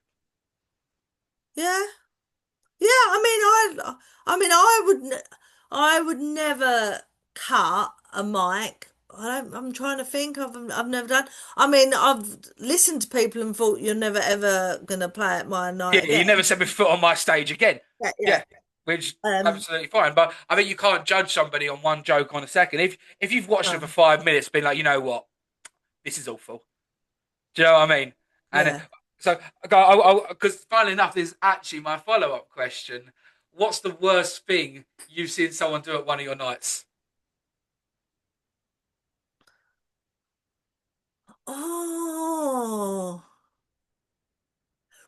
Yeah. Yeah. I would never cut a mic. I'm trying to think. I've never done. I mean, I've listened to people and thought you're never ever gonna play at my night Yeah, you never again. set my foot on my stage again. Yeah. Yeah. Yeah, which Um. absolutely fine. But I think you can't judge somebody on one joke on a second. If you've watched it for No. 5 minutes, been like, you know what, this is awful. Do you know what I mean? And Yeah. so, because funnily enough, this is actually my follow-up question. What's the worst thing you've seen someone do at one of your nights? Oh,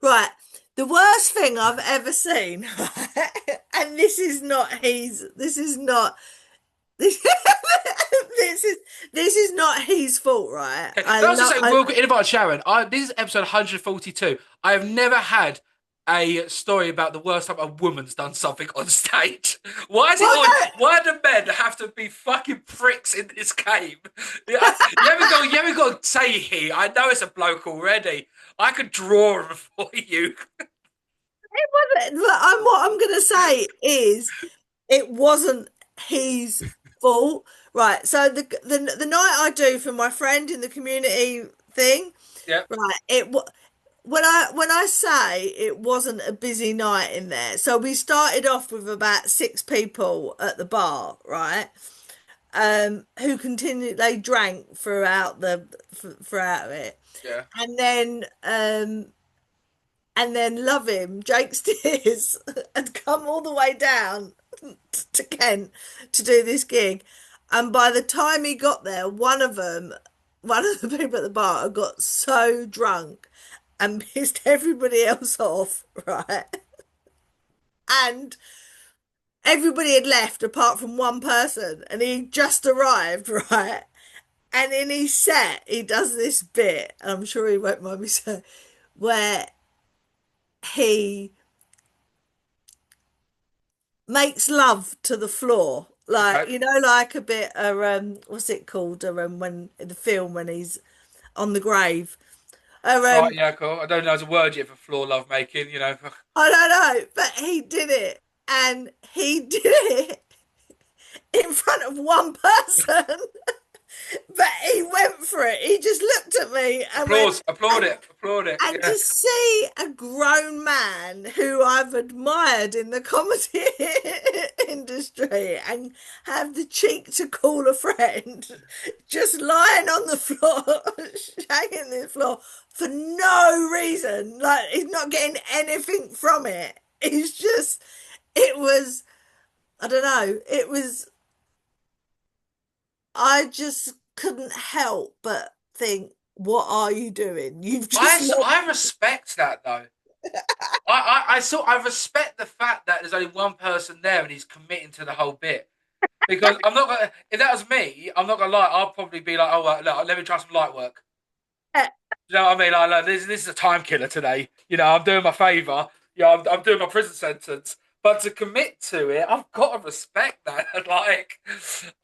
right. The worst thing I've ever seen, right? And this is not this, this is this is not his fault, right? Okay, can I also say I real quick, in about Sharon, this is episode 142. I have never had a story about the worst time a woman's done something on stage. Why is it well always? no, Why do men have to be fucking pricks in this game? Yeah, you haven't got to say he. I know it's a bloke already. I could draw him for you. what I'm gonna say is it wasn't his fault. Right. So the night I do for my friend in the community thing, Yeah, right, when I say it wasn't a busy night in there, so we started off with about six people at the bar, right? Who continued they drank throughout it. yeah. And then love him, Jake Steers had come all the way down to Kent to do this gig. And by the time he got there, one of the people at the bar had got so drunk and pissed everybody else off, right? And everybody had left apart from one person, and he just arrived, right? And in his set, he does this bit, and I'm sure he won't mind me saying, where he makes love to the floor. Like, Okay. you know, like a bit what's it called? When in the film when he's on the grave. Right, yeah, cool. I don't know there's a word yet for floor love making, you know. I don't know, but he did it. And he did it in front of one person. But he went for it. He just looked at me and went, Applause, applaud it, applaud it. and Yeah. to see a grown man who I've admired in the comedy industry and have the cheek to call a friend just lying on the floor, shaking the floor for no reason. Like he's not getting anything from it. It's just, it was, I don't know, it was, I just couldn't help but think, what are you doing? You've just let. I respect that though. I respect the fact that there's only one person there and he's committing to the whole bit. Because I'm not gonna. If that was me, I'm not gonna lie. I'll probably be like, oh, look, let me try some light work. You know what I mean? Like this is a time killer today. You know, I'm doing my favour. Yeah, I'm doing my prison sentence. But to commit to it, I've got to respect that. Like,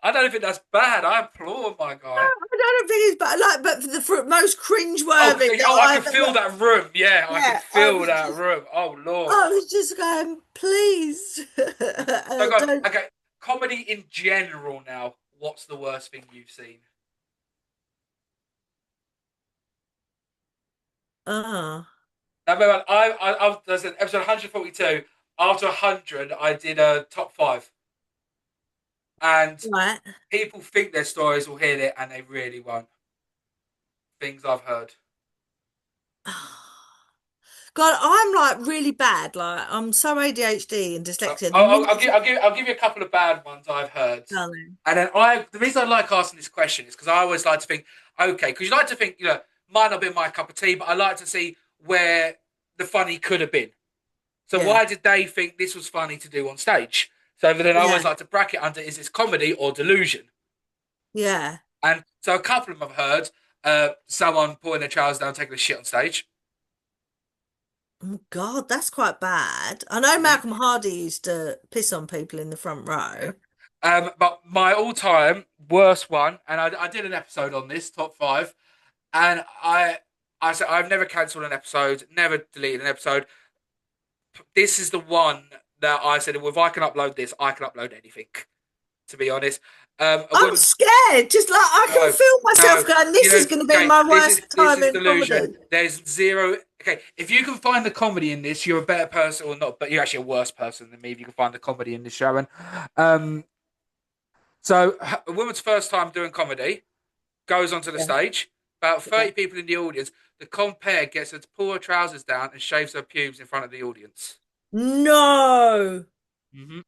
I don't think that's bad. I applaud my guy. I don't think it's bad. Like, but for the most Oh, cringe-worthy that I can I've feel ever, that room. Yeah, I can yeah, I feel was that just, room. Oh Lord. I was just going, please, So, go don't. okay. Comedy in general now. What's the worst thing you've seen? Ah, Now, remember, there's an episode 142. After 100, I did a top five, and right. people think their stories will hit it, and they really won't. Things I've heard. God, I'm like really bad. Like, I'm so ADHD and dyslexia. The minute I'll give you a couple of bad ones I've heard, darling. and then the reason I like asking this question is because I always like to think, okay, because you like to think, might not be my cup of tea, but I like to see where the funny could have been. So Yeah, why did they think this was funny to do on stage? So then I yeah, always like to bracket under, is this comedy or delusion? yeah. And so a couple of them I've heard, someone pulling their trousers down, taking a shit on stage. Oh God, that's quite bad. I know Mhm. Malcolm Hardy used to piss on people in the front Yeah. row. But my all-time worst one, and I did an episode on this top five, and I said I've never cancelled an episode, never deleted an episode. This is the one that I said, well, if I can upload this, I can upload anything. To be honest, a I'm woman. scared. Just like I can No, feel myself no. going, this is going to be Okay. my This worst this time is in delusion. comedy. There's zero. Okay, if you can find the comedy in this, you're a better person or not. But you're actually a worse person than me if you can find the comedy in this, Sharon. Um, so a woman's first time doing comedy goes onto the Yeah. stage. about Yeah. 30 people in the audience. The compere gets her to pull her trousers down and shaves her pubes in front of the audience. No. Hmm.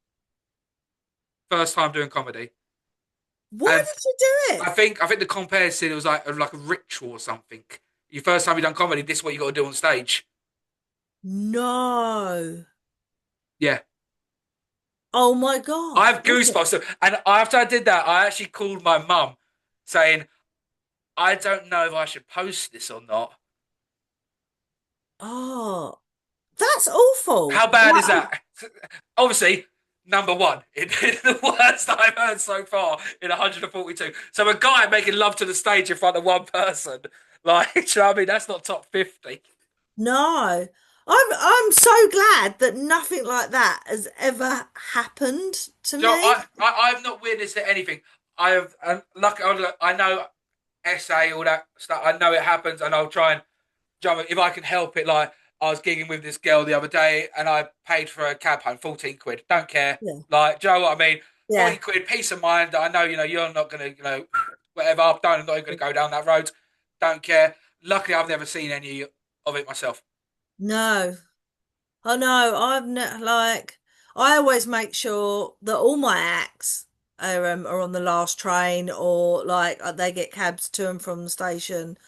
First time doing comedy, Why and did you do it? I think the compere said it was like a ritual or something. Your first time you done comedy, this is what you got to do on stage. No. Yeah, Oh my I God. have goosebumps. And after I did that, I actually called my mum, saying, "I don't know if I should post this or not." Oh, that's awful. How bad is Like, that? Obviously, number one. It's the worst I've heard so far in 142. So a guy making love to the stage in front of one person, like, do you know what I mean? That's not top 50. no. I'm so glad that nothing like that has ever happened to So me. I've not witnessed anything. I have, I know SA, all that stuff. I know it happens, and I'll try and jump if I can help it. Like I was gigging with this girl the other day, and I paid for a cab home, 14 quid. Don't care. Yeah. Like, do you know what I mean? 40 Yeah. quid, peace of mind. I know, you're not gonna, whatever. I'm not even gonna go down that road. Don't care. Luckily, I've never seen any of it myself. No. Oh no, I've ne like I always make sure that all my acts are on the last train or like they get cabs to and from the station.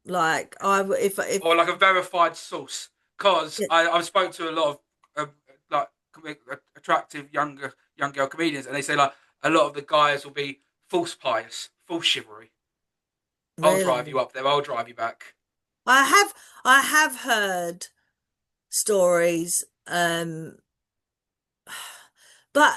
Like if Or like a verified source, because I've spoke to a lot of like attractive young girl comedians, and they say like a lot of the guys will be false pious, false chivalry. I'll drive really you up there. I'll drive you back. I have heard stories, but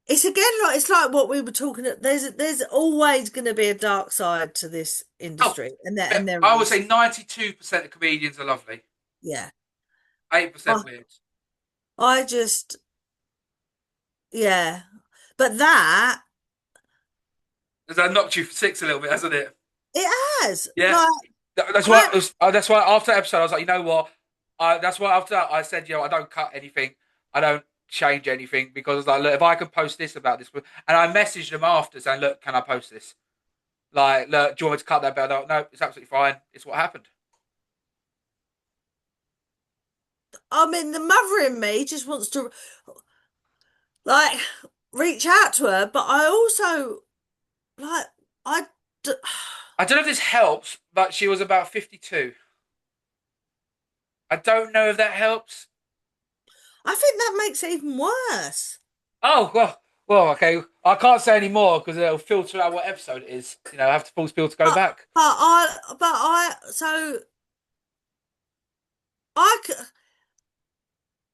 it's again like it's like what we were talking about. There's always going to be a dark side to this Oh, industry, and there I would say is. 92% of comedians are lovely. Yeah. 8% I weird. I just yeah. But that Has that knocked you for six a little bit, hasn't it? it has Yeah. like That's why. I That's why after that episode, I was like, you know what? That's why after that, I said, I don't cut anything. I don't change anything because I was like, look, if I can post this about this, and I messaged them after saying, look, can I post this? Like, look, do you want me to cut that bit? No, it's absolutely fine. It's what happened. I mean the mother in me just wants to like reach out to her, but I also like I d- I don't know if this helps, but she was about 52. I don't know if that helps. I think that makes it even worse. Oh well, okay. I can't say any more because it'll filter out what episode it is. I have to force people to go But back. so I c-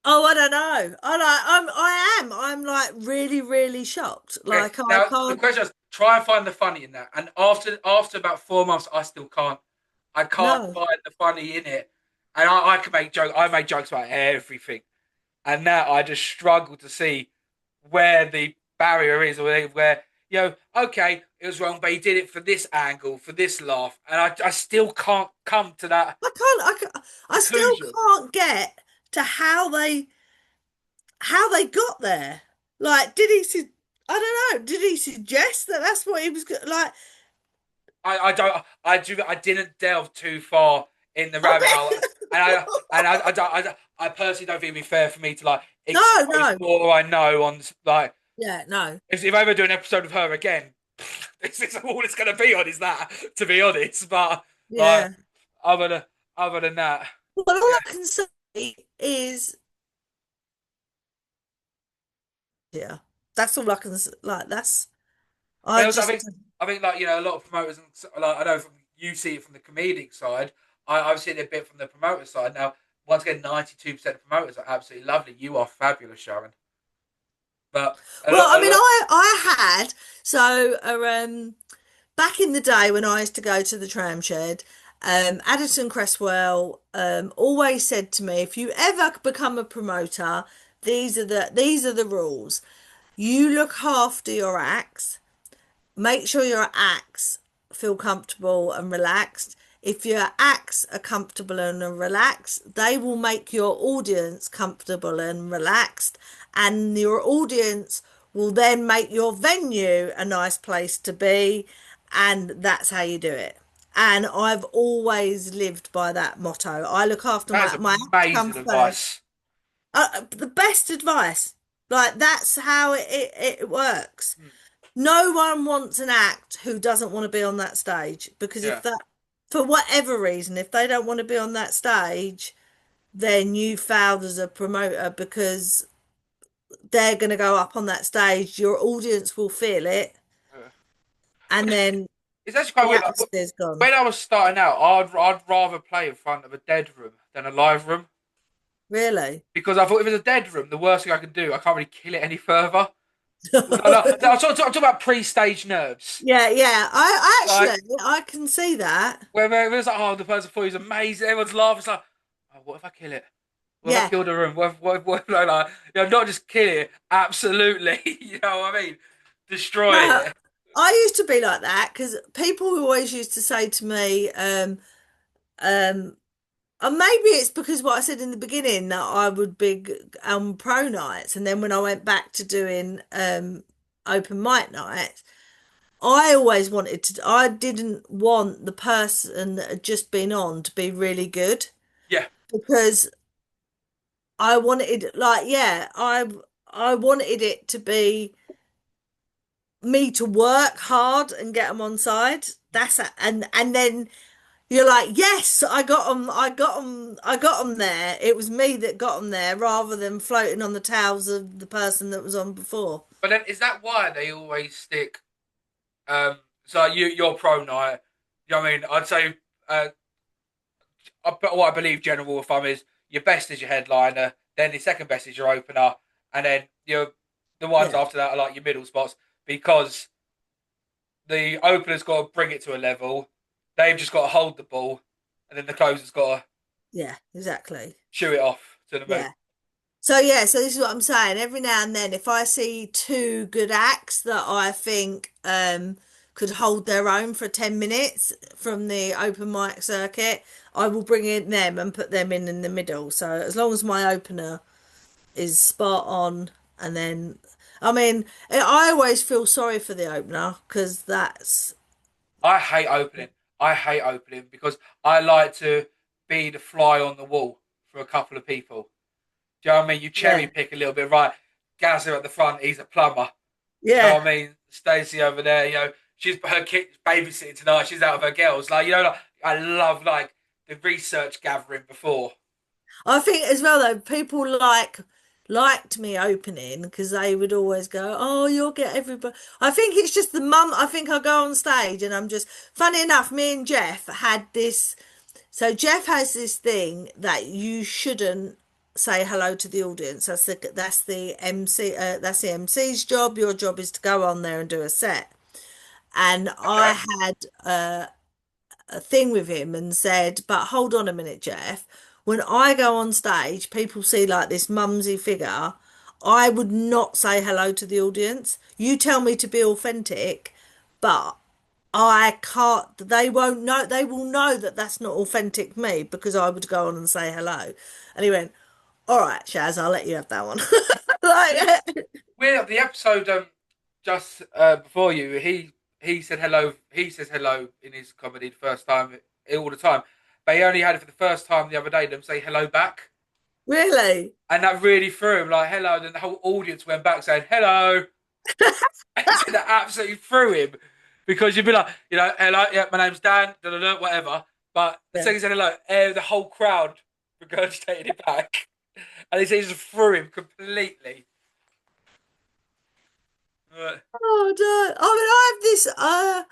oh I don't know. I'm like really shocked. Okay. Like I Now the can't. question is, try and find the funny in that. And after about 4 months, I still can't. I can't No, find the funny in it. And I can make jokes. I make jokes about everything. And now I just struggle to see where the barrier is, or where okay, it was wrong, but he did it for this angle, for this laugh, and I still can't come to that I still conclusion. can't get to how they got there. Like, did he? I don't know. Did he suggest that that's what he was like? I don't I didn't delve too far in the I rabbit hole, bet. and I personally don't think it'd be fair for me to like No, expose no. more I know on like Yeah, no. if I ever do an episode of her again, this is all it's going to be on is that, to be honest. But like Yeah. other than other than that, Well, all yeah. I can say is, yeah, that's all I can like. That's But I also, just I think like a lot of promoters, and like I know from you see it from the comedic side. I've seen it a bit from the promoter side. Now, once again, 92% of promoters are absolutely lovely. You are fabulous, Sharon. But well, I a mean, lot. I had so back in the day when I used to go to the tram shed, Addison Cresswell always said to me, if you ever become a promoter, these are the rules. You look after your acts. Make sure your acts feel comfortable and relaxed. If your acts are comfortable and are relaxed, they will make your audience comfortable and relaxed, and your audience will then make your venue a nice place to be. and that's how you do it. And I've always lived by that motto. I look after That is my acts come amazing first. advice. The best advice. Like that's how it works. Hmm. No one wants an act who doesn't want to be on that stage because if Yeah. that, for whatever reason, if they don't want to be on that stage, then you failed as a promoter because they're going to go up on that stage. Your audience will feel it, Yeah. and then It's actually quite the weird. Like, atmosphere's gone. when I was starting out, I'd rather play in front of a dead room than a live room Really? because I thought if it's a dead room, the worst thing I can do, I can't really kill it any further. I'm talking about pre-stage nerves. Yeah, yeah. I Like actually I can see that. where it's like, oh, the person thought he was amazing. Everyone's laughing. It's like, oh, what if I kill it? What if I Yeah. kill the room? Like, not just kill it, absolutely. You know what I mean? Destroy No, it. I used to be like that because people always used to say to me, um, and maybe it's because what I said in the beginning that I would be pro nights, and then when I went back to doing open mic nights, I always wanted to. I didn't want the person that had just been on to be really good Yeah. because I wanted, like, yeah, I wanted it to be me to work hard and get them on side. And then you're like, yes, I got them, I got them, I got them there. It was me that got them there rather than floating on the towels of the person that was on before. But then is that why they always stick? So you're pro night. You know what I mean? I'd say, but what I believe general rule of thumb is your best is your headliner, then the second best is your opener, and then the ones Yeah, after that are like your middle spots because the opener's got to bring it to a level, they've just got to hold the ball, and then the closer's got to yeah, exactly. shoot it off to the moon. Yeah. So yeah, so this is what I'm saying. Every now and then, if I see two good acts that I think could hold their own for 10 minutes from the open mic circuit, I will bring in them and put them in the middle. So as long as my opener is spot on, and then I mean, I always feel sorry for the opener because that's I hate opening. I hate opening because I like to be the fly on the wall for a couple of people. Do you know what I mean? You cherry yeah, pick a little bit, right? Gazza at the front, he's a plumber. You know yeah. what I mean? Stacey over there, she's her kid babysitting tonight. She's out of her girls. Like, like I love like the research gathering before. I think as well though, people liked me opening because they would always go, "Oh, you'll get everybody." I think it's just the mum. I think I go on stage and I'm just funny enough. Me and Jeff had this. So Jeff has this thing that you shouldn't say hello to the audience. That's the MC. That's the MC's job. Your job is to go on there and do a set. And Okay. I had a thing with him and said, but hold on a minute, Jeff. When I go on stage, people see like this mumsy figure. I would not say hello to the audience. You tell me to be authentic, but I can't, they won't know, they will know that that's not authentic me because I would go on and say hello. And he went, all right, Shaz, I'll let you have that one. We Like, we're the episode just before you. He said hello. He says hello in his comedy the first time all the time, but he only had it for the first time the other day. Them say hello back, really? and that really threw him. Like hello, and then the whole audience went back saying hello. And that absolutely threw him because you'd be like, hello, yeah, my name's Dan, da, da, da, whatever. But the Yeah. second he said hello, the whole crowd regurgitated it back, and he just threw him completely. But, Oh, no. I mean,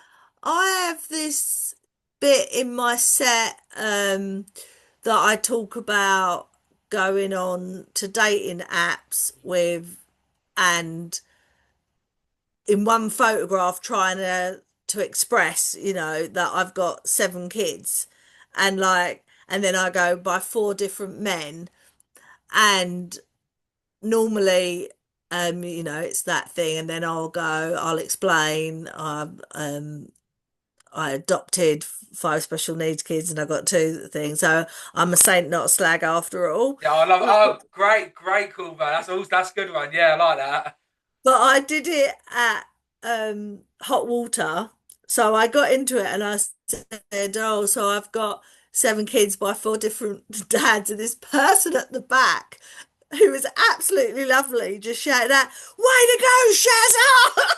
I have this bit in my set that I talk about going on to dating apps with, and in one photograph trying to express, that I've got 7 kids, and like, and then I go by 4 different men, and normally it's that thing, and then I'll explain I adopted 5 special needs kids and I got 2 things, so I'm a saint not a slag after all. yeah, I love. but, Oh, great, great, cool, man. That's a good one. Yeah, I like that. but I did it at hot water So I got into it and I said, oh, so I've got 7 kids by 4 different dads, and this person at the back who was absolutely lovely just shouted out, way to go, Shazza!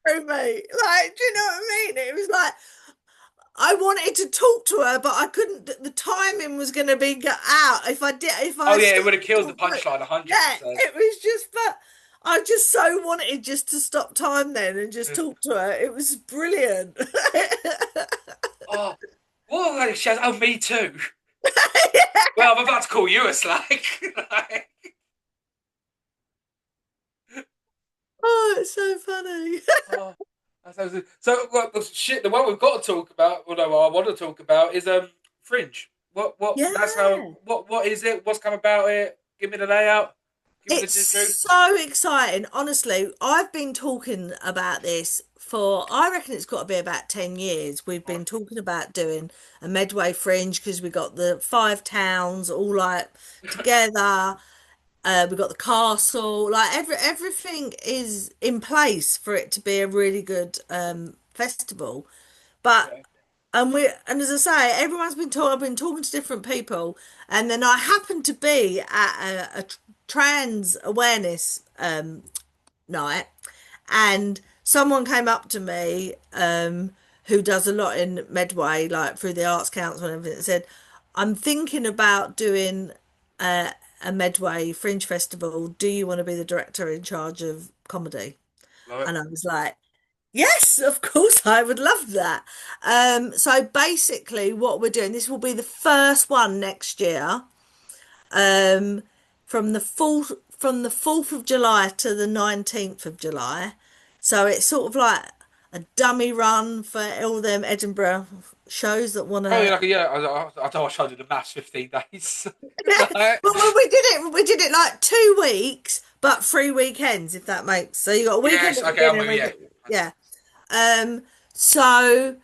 Through me. Like, do you know what I mean? It was like I wanted to talk to her, but I couldn't. The timing was going to be out if I did. If Oh I yeah, it would stopped have killed the talking, punchline 100%. yeah, it was just. But I just so wanted just to stop time then and just talk to her. It was brilliant. Oh, what? Shaz? Oh, me too. Well, I'm about to call you a slag. Like, Oh, it's so funny. oh, so well, the shit. The one we've got to talk about, or no, I want to talk about is Fringe. What? That's how. Yeah. What is it? What's come about it? Give me the layout. Give me the It's juice. so exciting. Honestly, I've been talking about this for, I reckon it's got to be about 10 years. We've been talking about doing a Medway Fringe because we got the 5 towns all like together. We got the castle. Like everything is in place for it to be a really good festival. But Yeah. and as I say, everyone's been told. I've been talking to different people, and then I happened to be at a trans awareness night, and someone came up to me who does a lot in Medway, like through the Arts Council and everything, and said, "I'm thinking about doing a Medway Fringe Festival. Do you want to be the director in charge of comedy?" Love it. And I was like, yes, of course, I would love that. So basically, what we're doing, this will be the first one next year, um, from the 4th of July to the 19th of July. So it's sort of like a dummy run for all them Edinburgh shows that want Oh yeah, to. like yeah. I thought I showed you the maths. 15 days. Yeah, Like, well, we did it. We did it like 2 weeks, but 3 weekends, if that makes. So you got a weekend yes. at the Okay. I'm beginning, with you. Yeah. yeah. So,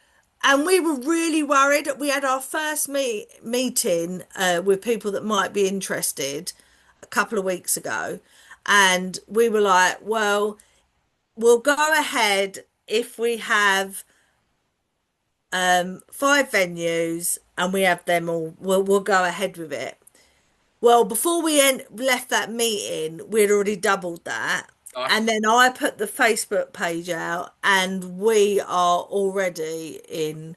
and we were really worried. We had our first meeting with people that might be interested a couple of weeks ago, and we were like, well, we'll go ahead if we have 5 venues and we have them all. We'll go ahead with it. Well, before we left that meeting, we'd already doubled that. And Nice. then I put the Facebook page out, and we are already in.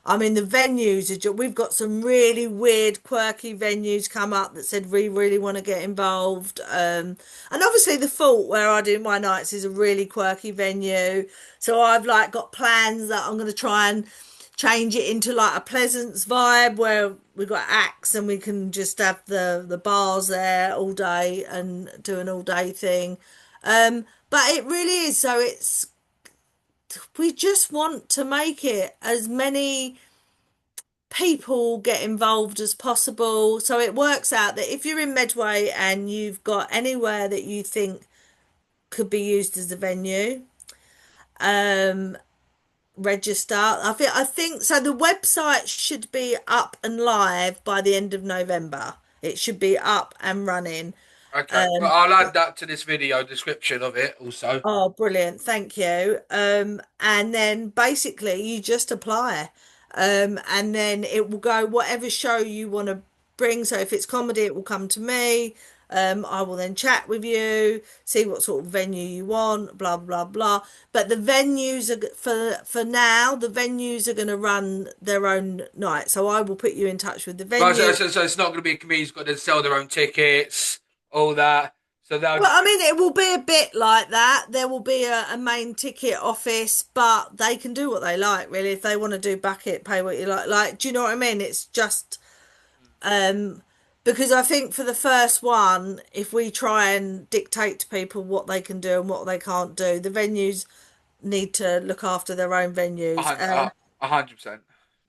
I mean, the venues are we've got some really weird, quirky venues come up that said we really want to get involved. And obviously, the Fort where I do my nights is a really quirky venue. So I've like got plans that I'm going to try and change it into like a Pleasance vibe where we've got acts and we can just have the bars there all day and do an all day thing. But it really is. So it's we just want to make it as many people get involved as possible. So it works out that if you're in Medway and you've got anywhere that you think could be used as a venue, um, register. I think so. The website should be up and live by the end of November. It should be up and running. Okay. Well, Um, I'll add that to this video description of it also. Oh, brilliant. Thank you. And then basically you just apply. And then it will go whatever show you want to bring. So if it's comedy, it will come to me. I will then chat with you, see what sort of venue you want, blah blah blah. But the venues are for now, the venues are going to run their own night. So I will put you in touch with the Right. So, venue. so it's not going to be a comedian's got to sell their own tickets, all that. So they'll Well, just I mean, it will be a bit like that. There will be a main ticket office, but they can do what they like, really. If they want to do bucket, pay what you like. Like, do you know what I mean? It's just because I think for the first one, if we try and dictate to people what they can do and what they can't do, the venues need to look after their own a venues. hun- a- 100%.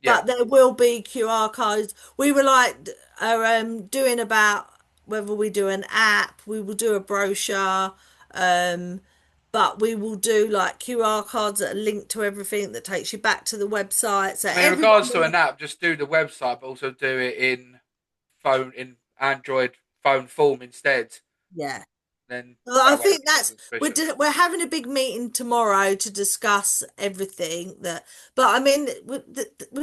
Yeah. But there will be QR codes. We were like doing about whether we do an app, we will do a brochure, um, but we will do like QR codes that are linked to everything that takes you back to the website. So I mean, in regards to everyone, an app, just do the website, but also do it in Android phone form instead. yeah, then Well, I that way think that's it's efficient. we're having a big meeting tomorrow to discuss everything that. But I mean, well,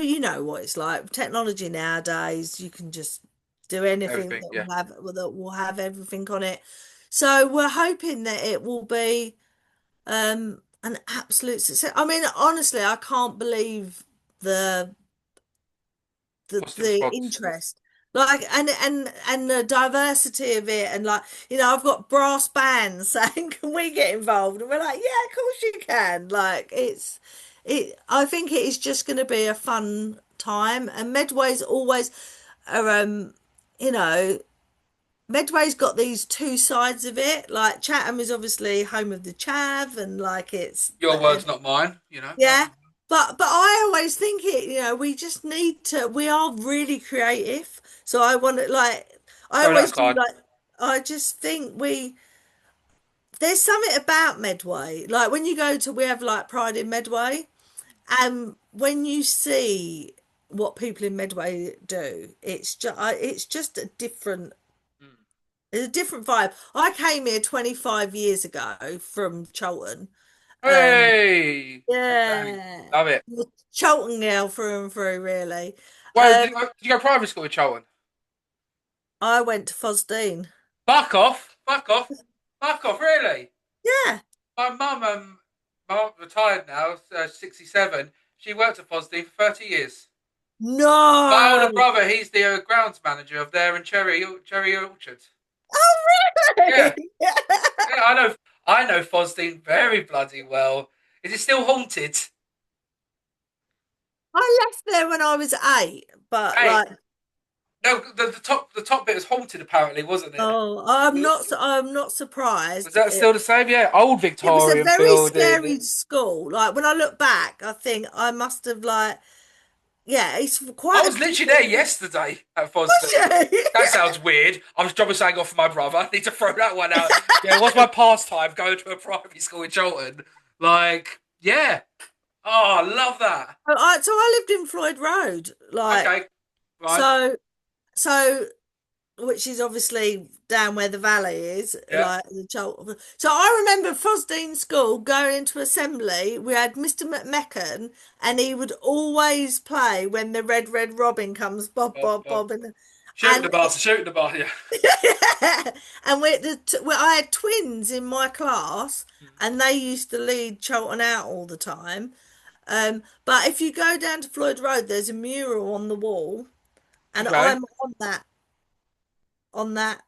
you know what it's like. Technology nowadays, you can just do anything Everything, yeah. that will have everything on it. So we're hoping that it will be an absolute success. I mean, honestly, I can't believe the Austin the response. interest, like, and the diversity of it, and like, I've got brass bands saying can we get involved, and we're like, yeah, of course you can. Like, I think it is just going to be a fun time, and Medway's always you know Medway's got these two sides of it. Like, Chatham is obviously home of the chav, and like it's Your words, not mine. yeah, but I always think we just need to. We are really creative, so I want to, like, I Throw that always do, aside. like, I just think there's something about Medway. Like, when you go to, we have like Pride in Medway, and when you see what people in Medway do, it's just Mm. it's a different vibe. I came here 25 years ago from Cholton. Um, Hey, okay, Yeah. love it. Cholton girl through and through, really. Well, Um, did you go private school with Charlton? I went to Fosdene. Fuck off, fuck off, fuck off. Really? Yeah. My mum retired now, 67. She worked at Fosdy for 30 years. My older No. brother, he's the grounds manager of there in Cherry Orchard. Yeah, Really? yeah, I know Fosdene very bloody well. Is it still haunted? I left there when I was 8, but Hey, like, no, the top bit was haunted apparently, wasn't it? oh, I'm not Was surprised. that still the same? Yeah, old It was a Victorian very building. scary school. Like, when I look back, I think I must have, like, yeah, it's I quite a was literally there different. yesterday at Was Fosdene. you? That sounds weird. I was dropping something off for my brother. I need to throw that one out. Yeah, what's my pastime going to a primary school in Cholton? Like, yeah. Oh, I love that. So I lived in Floyd Road, like, Okay, right. so so which is obviously down where the valley is, Yeah. like the Cholton. So I remember Fosdene School going into assembly. We had Mr. McMecken, and he would always play when the Red Robin comes, bob Bob, bob Bob. bob, and Shooting the and bastard, shooting the bastard. Yeah. and I had twins in my class, and they used to lead Cholton out all the time. But if you go down to Floyd Road, there's a mural on the wall, and Okay. I'm on that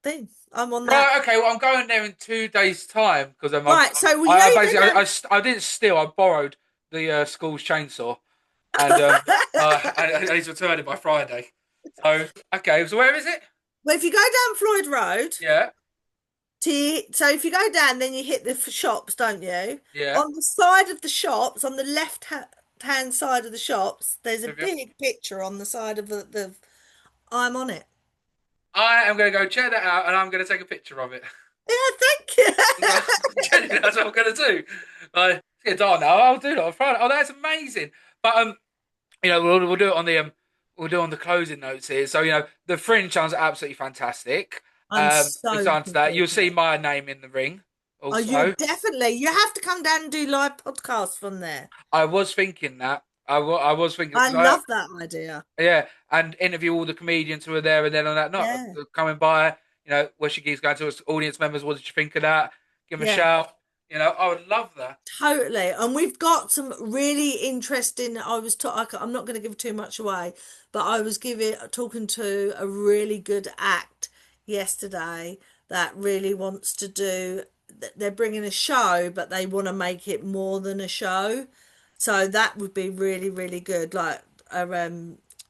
thing. I'm on that. Right. Okay. Well, I'm going there in 2 days' time because Right. So, well, I you basically go down. I didn't steal. I borrowed the school's chainsaw, and I need to return it by Friday. So okay. So where is it? Well, if you go down Floyd Road, Yeah. so if you go down, then you hit the shops, don't you? Yeah. On the side of the shops, on the left hand side of the shops, there's a With you. big picture on the side of the. I'm on it. I am going to go check that out, and I'm going to take a picture of it. Yeah, thank you. Genuinely, that's what I'm going to do. It's getting dark now. I'll do that on Friday. Oh, that's amazing. But we'll do it on the we'll do it on the closing notes here. So the Fringe sounds absolutely fantastic. I'm It's so on to looking that. forward You'll to see it. my name in the ring. Oh, you Also, definitely. You have to come down and do live podcasts from there. I was thinking that. I was thinking I because I love that idea. yeah, and interview all the comedians who were there, and then on that night Yeah. coming by, where she keeps going to us audience members. What did you think of that? Give them a Yeah. shout. I would love that. Totally. And we've got some really interesting. I'm not going to give too much away, but I was talking to a really good act yesterday that really wants to do. They're bringing a show, but they want to make it more than a show. So that would be really, really good. Like a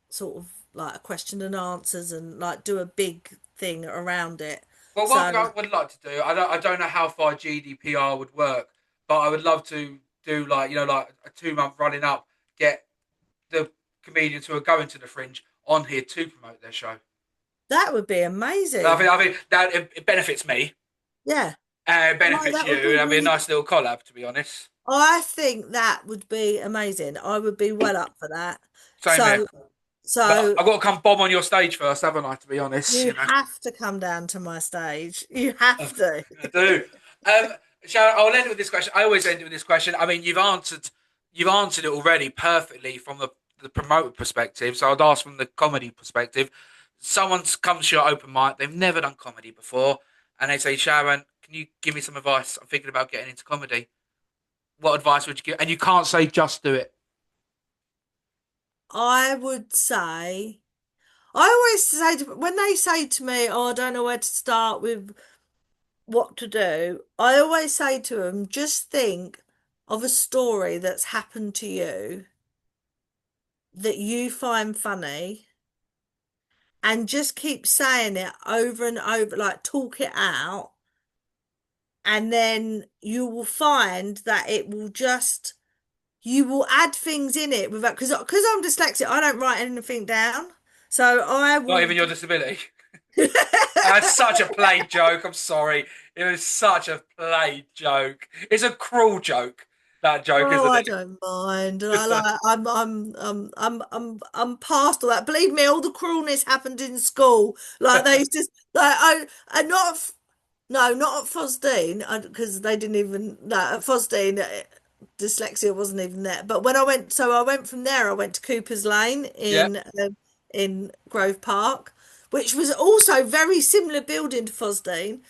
sort of like a question and answers, and like do a big thing around it. Well, one thing So I would like to do, I don't know how far GDPR would work, but I would love to do like a 2 month running up, get the comedians who are going to the Fringe on here to promote their show. that would be amazing. I think that it benefits me, Yeah. and it No, benefits that you, would be and that'd be a really. nice little collab, to be honest. I think that would be amazing. I would be well up for that. Same here. So, So I've got to come bomb on your stage first, haven't I? To be honest, you you know. have to come down to my stage. You have to. I do. Sharon, I'll end it with this question. I always end it with this question. I mean, you've answered it already perfectly from the promoter perspective. So I'd ask from the comedy perspective. Someone comes to your open mic, they've never done comedy before, and they say, Sharon, can you give me some advice? I'm thinking about getting into comedy. What advice would you give? And you can't say just do it. I would say, I always say when they say to me, "Oh, I don't know where to start with what to do," I always say to them, just think of a story that's happened to you that you find funny and just keep saying it over and over, like talk it out. And then you will find that it will just, you will add things in it without, because I'm dyslexic, I don't write anything down. So I Not will even your disability. That's such a played joke. I'm sorry. It was such a played joke. It's a cruel joke. That joke, Oh, isn't I it? don't mind. I like. I'm past all that. Believe me, all the cruelness happened in school. Like they used to, like I not, no, not at Fosdene, because they didn't even. No, at Fosdene, dyslexia wasn't even there. But when I went, so I went from there. I went to Cooper's Lane Yeah. in Grove Park, which was also very similar building to Fosdene.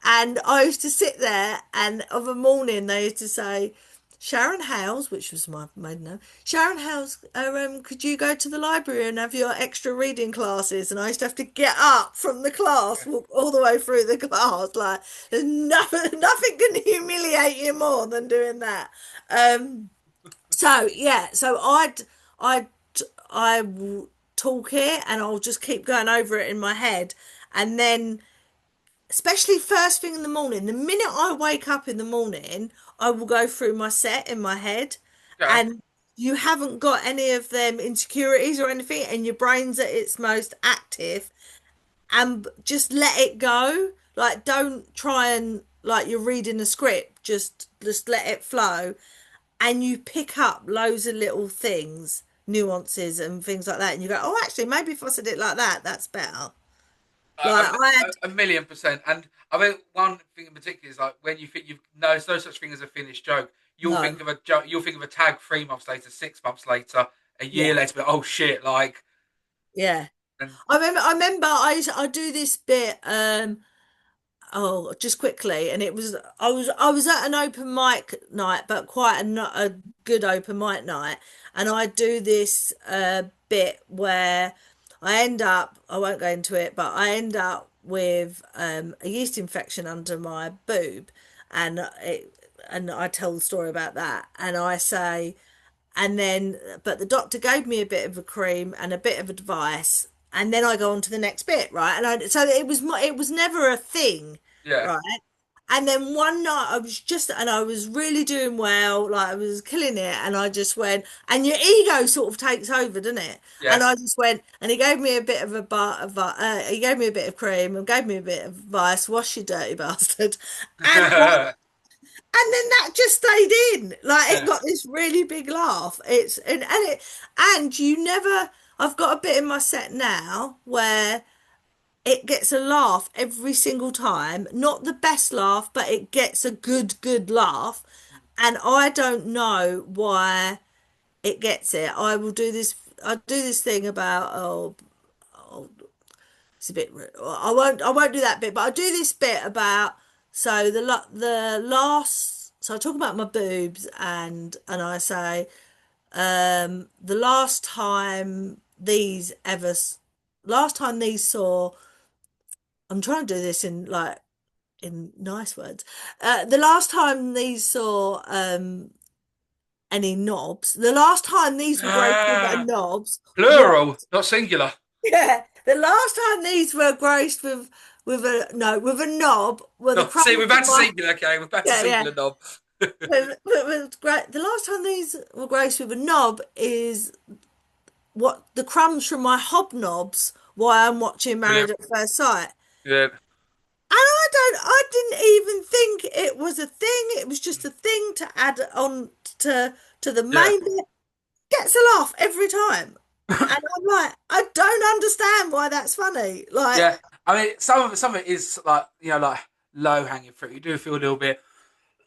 And I used to sit there, and of a morning they used to say, Sharon Howes, which was my maiden name, Sharon Howes, could you go to the library and have your extra reading classes? And I used to have to get up from the class, walk all the way through the class. Like, there's nothing, nothing can humiliate you more than doing that. So yeah, so I'd, I will talk it, and I'll just keep going over it in my head, and then especially first thing in the morning, the minute I wake up in the morning, I will go through my set in my head, Okay. and you haven't got any of them insecurities or anything, and your brain's at its most active, and just let it go. Like, don't try and like you're reading a script, just let it flow, and you pick up loads of little things, nuances and things like that, and you go, oh, actually, maybe if I said it like that, that's better. Like I had, A million percent. And I mean, one thing in particular is like when you think you've no, there's no such thing as a finished joke. You'll no, think of a joke. You'll think of a tag 3 months later, 6 months later, a year yeah, later. But oh shit, like yeah. and I remember I do this bit oh just quickly, and it was I was at an open mic night, but quite a good open mic night, and I do this bit where I won't go into it, but I end up with a yeast infection under my boob, and I tell the story about that, and I say, and then but the doctor gave me a bit of a cream and a bit of advice, and then I go on to the next bit, right? And I, so it was never a thing, yeah, right? And then one night I was really doing well, like I was killing it, and I just went, and your ego sort of takes over, doesn't it? yeah. And I just went, and he gave me a bit of he gave me a bit of cream and gave me a bit of advice, wash you dirty bastard, and and then that just stayed in. Like it Yeah. got this really big laugh. And you never, I've got a bit in my set now where it gets a laugh every single time. Not the best laugh, but it gets a good laugh. And I don't know why it gets it. I do this thing about, it's a bit, I won't do that bit, but I do this bit about, so the last, so I talk about my boobs, and I say, the last time these saw, I'm trying to do this in like in nice words. The last time these saw any knobs, the last time these were graced with knobs was, Plural, not singular. yeah, the last time these were graced with a knob were the No, see, crumbs we're from back to my, singular. Okay, we're back to yeah, yeah. singular knob. The last time these were graced with a knob is what the crumbs from my hobnobs while I'm watching Married Brilliant. at First Sight. Yeah, And I didn't even think it was a thing. It was just a thing to add on to the yeah. main bit. Gets a laugh every time. And I'm like, I don't understand why that's funny. Like, Yeah, I mean, some of it is like like low hanging fruit. You do feel a little bit,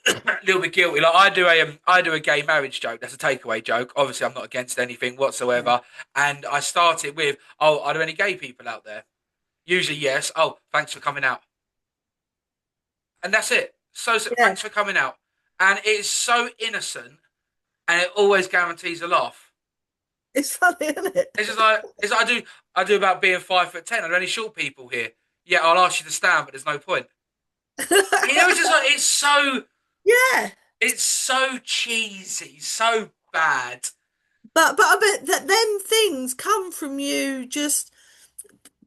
a little bit guilty. Like I do a gay marriage joke. That's a takeaway joke. Obviously, I'm not against anything yeah, whatsoever. And I start it with, "Oh, are there any gay people out there?" Usually, yes. Oh, thanks for coming out, and that's it. So yeah, thanks for coming out, and it's so innocent, and it always guarantees a laugh. it's funny, isn't it? It's just like I do about being 5'10". Are there any short people here? Yeah, I'll ask you to stand, but there's no point. It's just like Yeah, it's so cheesy, so bad. but I bet that them things come from you just,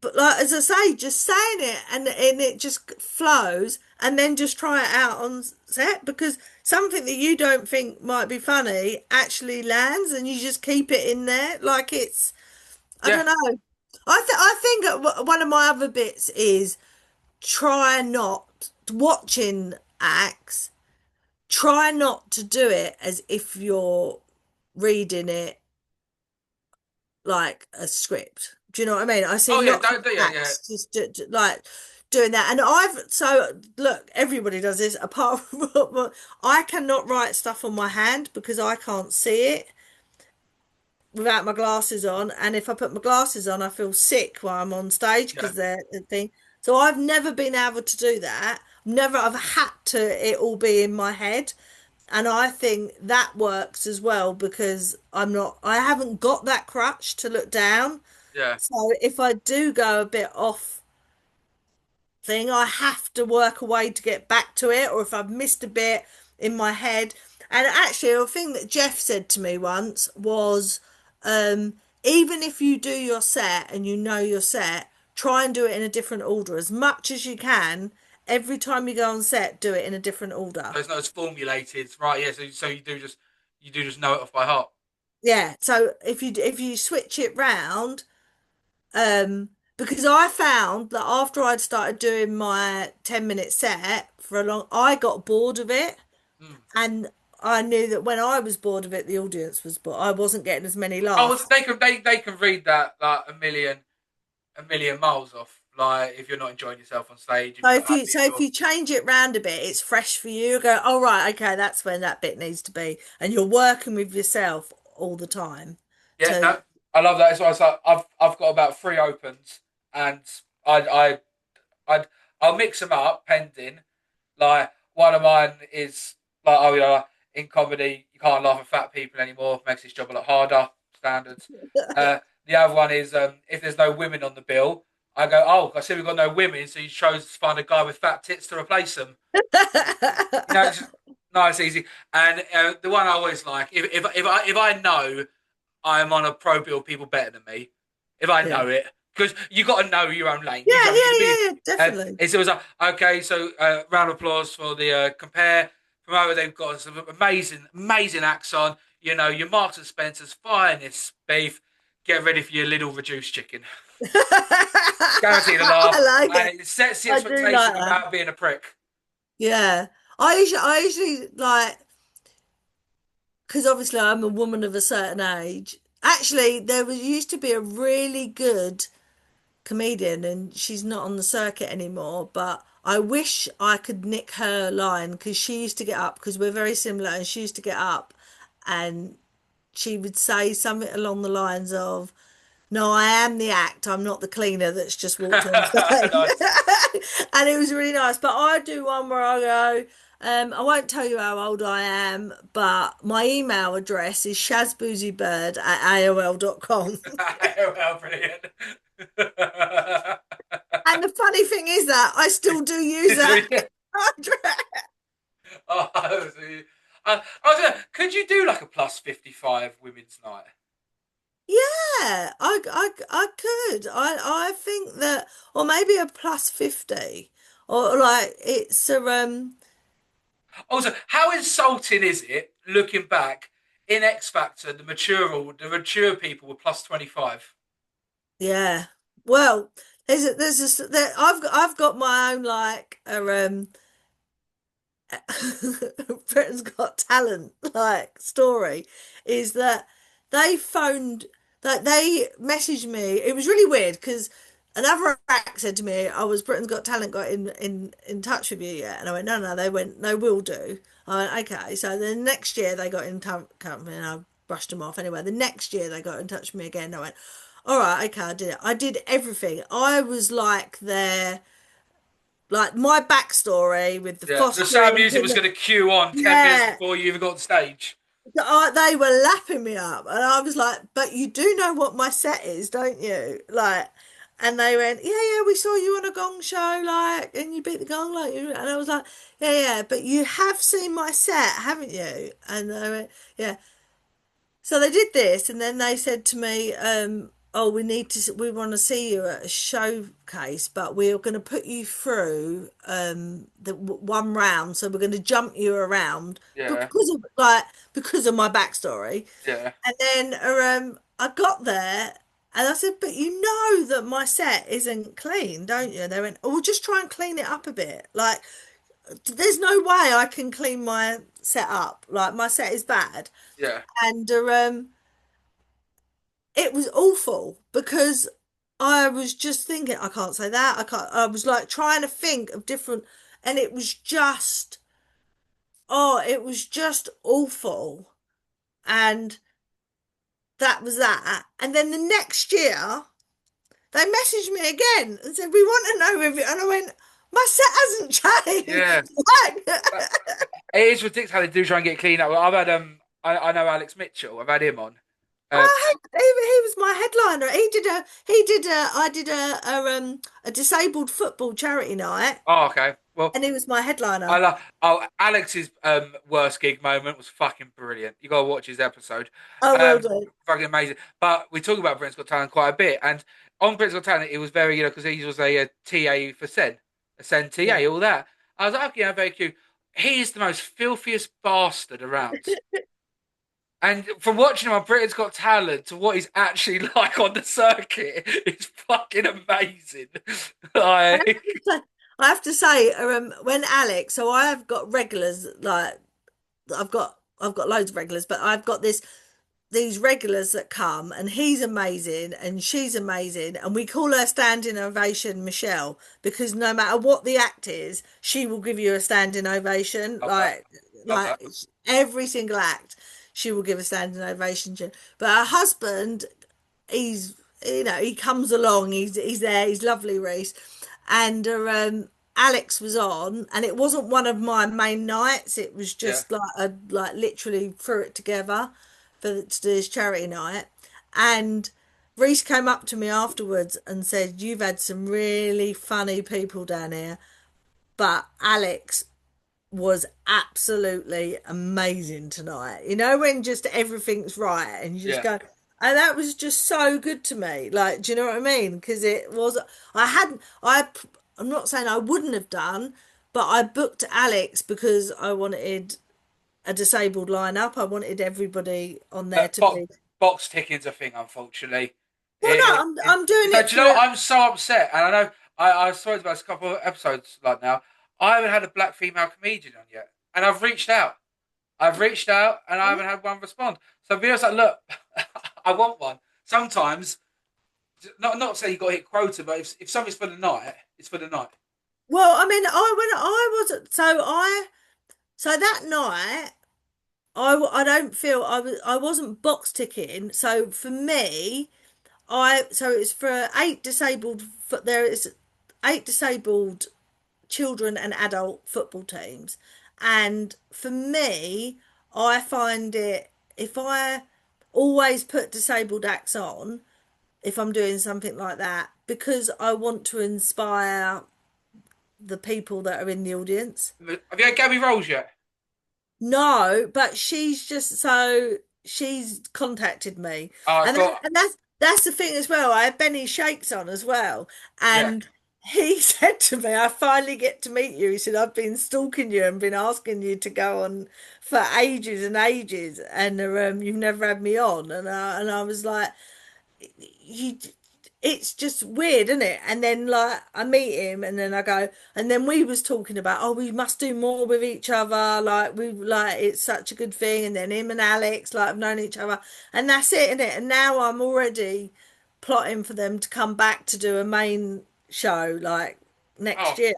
but like as I say, just saying it and it just flows, and then just try it out on set because something that you don't think might be funny actually lands, and you just keep it in there like it's I Yeah, don't know. I think one of my other bits is try not watching acts. Try not to do it as if you're reading it like a script. Do you know what I mean? I see oh yeah, lots of don't do yeah, yeah, acts just like doing that, and look, everybody does this apart from I cannot write stuff on my hand because I can't see it without my glasses on, and if I put my glasses on, I feel sick while I'm on stage yeah, because they're the thing. So I've never been able to do that. Never, I've had to it all be in my head. And I think that works as well because I haven't got that crutch to look down. yeah. So if I do go a bit off thing, I have to work a way to get back to it, or if I've missed a bit in my head. And actually, a thing that Jeff said to me once was, um, even if you do your set and you know your set, try and do it in a different order as much as you can. Every time you go on set, do it in a different order. So it's not as formulated, right? Yeah, so you do just know it off by heart. Yeah, so if you switch it round, because I found that after I'd started doing my 10-minute set for a long, I got bored of it, Mm. and I knew that when I was bored of it, the audience was bored. I wasn't getting as many Oh, laughs. they can read that like a million miles off. Like if you're not enjoying yourself on stage, if So you're not if you happy, so if if you're you change it round a bit, it's fresh for you. Go, oh right, okay, that's when that bit needs to be, and you're working with yourself all the time. yeah, To no, I love that. It's why it's like I've got about three opens, and I I'd I'll mix them up pending. Like one of mine is like, oh yeah, in comedy you can't laugh at fat people anymore. Makes this job a lot harder. Standards. The other one is if there's no women on the bill, I go, oh, I see we've got no women, so you chose to find a guy with fat tits to replace them. It's just nice, easy. And the one I always like, if I know I'm on a pro bill, people better than me. If I yeah, know it, because you got to know your own lane. You yeah, go into yeah, the yeah, yeah, and definitely. it's always like, okay, so round of applause for the compare promoter. They've got some amazing, amazing acts on. Your Marks and Spencer's finest beef. Get ready for your little reduced chicken. Guaranteed to laugh, I like and it. it sets the I do like expectation that. without being a prick. Yeah. I usually like, because obviously I'm a woman of a certain age. Actually, used to be a really good comedian, and she's not on the circuit anymore, but I wish I could nick her line because she used to get up, because we're very similar, and she used to get up and she would say something along the lines of, no, I am the act. I'm not the cleaner that's just walked on stage. Nice. And it was really nice. But I do one where I go, I won't tell you how old I am, but my email address is shazboozybird@aol.com. Well, brilliant. And the funny thing is that I still do use So, that yeah. address. Oh, I was gonna, could you do like a plus 55 women's night? Yeah, I could. I think that, or maybe a plus 50, or like it's a Also, how insulting is it looking back in X Factor? The mature people were plus 25. Yeah. Well, I've got my own like Britain's Got Talent like story, is that they phoned. that they messaged me. It was really weird because another act said to me, "I was Britain's Got Talent got in touch with you yet?" And I went, "No, no." They went, "No, we'll do." I went, "Okay." So then next year they got in touch with me, and I brushed them off. Anyway, the next year they got in touch with me again. And I went, "All right, okay, I did it. I did everything. I was like their like my backstory with the Yeah. The sound fostering, music was going to cue on 10 minutes yeah." before you even got on stage. They were lapping me up, and I was like, "But you do know what my set is, don't you?" Like, and they went, "Yeah, yeah, we saw you on a gong show, like, and you beat the gong, like you." And I was like, "Yeah, yeah, but you have seen my set, haven't you?" And they went, "Yeah." So they did this, and then they said to me, "Oh, we want to see you at a showcase, but we're going to put you through the one round. So we're going to jump you around Yeah. because of my backstory." Yeah. And then I got there, and I said, "But you know that my set isn't clean, don't you?" And they went, "Oh, we'll just try and clean it up a bit. Like, there's no way I can clean my set up. Like, my set is bad." Yeah. And it was awful because I was just thinking, I can't say that. I can't. I was like trying to think of different, and it was just, oh, it was just awful. And that was that. And then the next year, they messaged me again and said, "We want to know if," and I went, "My set hasn't Yeah. changed." That- It is ridiculous how they do try and get clean up. I've had I know Alex Mitchell. I've had him on. Uh, He was my headliner. I did a disabled football charity night, oh, okay. Well, and he was my I headliner. love. Oh, Alex's worst gig moment was fucking brilliant. You gotta watch his episode. I will Um, do. Fucking amazing. But we talk about Britain's Got Talent quite a bit, and on Britain's Got Talent, it was very because he was a TA for Sen, a Sen Yeah. TA, all that. I was like, okay, yeah, very cute. He's the most filthiest bastard around. And from watching him on Britain's Got Talent to what he's actually like on the circuit, it's fucking amazing. I have Like, to say, I have to say, when Alex, so I have got regulars, like I've got loads of regulars, but I've got these regulars that come, and he's amazing and she's amazing, and we call her standing ovation Michelle because no matter what the act is, she will give you a standing ovation, love that. Love like that. every single act she will give a standing ovation to. But her husband, he's, he comes along, he's there, he's lovely, Reese. And Alex was on, and it wasn't one of my main nights, it was Yeah. just like literally threw it together to do this charity night. And Reese came up to me afterwards and said, "You've had some really funny people down here, but Alex was absolutely amazing tonight." You know, when just everything's right and you just Yeah. go, and that was just so good to me. Like, do you know what I mean? Because it was, I hadn't, I'm not saying I wouldn't have done, but I booked Alex because I wanted a disabled lineup. I wanted everybody on there But to be. box ticking's a thing, unfortunately. Well, no, I'm doing No, it do you know for. what? I'm so upset, and I know I spoke about this a couple of episodes like now. I haven't had a black female comedian on yet, and I've reached out. I've reached out, and I haven't had one respond. So be honest, like, look, I want one. Sometimes, not say you got to hit quota, but if something's for the night, it's for the night. Well, I mean, I wasn't, so that night. I don't feel I wasn't box ticking. So for me, so it's for eight disabled. There is eight disabled children and adult football teams, and for me, I find it, if I always put disabled acts on if I'm doing something like that, because I want to inspire the people that are in the audience. Have you had Gabby Rolls yet? No, but she's just so she's contacted me, I've and got that's the thing as well. I had Benny Shakes on as well, yeah. and he said to me, "I finally get to meet you." He said, "I've been stalking you and been asking you to go on for ages and ages, and you've never had me on." And I was like, "You." it's just weird, isn't it? And then like I meet him and then I go, and then we was talking about, oh, we must do more with each other. Like we like it's such a good thing. And then him and Alex, like have known each other. And that's it, isn't it? And now I'm already plotting for them to come back to do a main show like next Oh, year.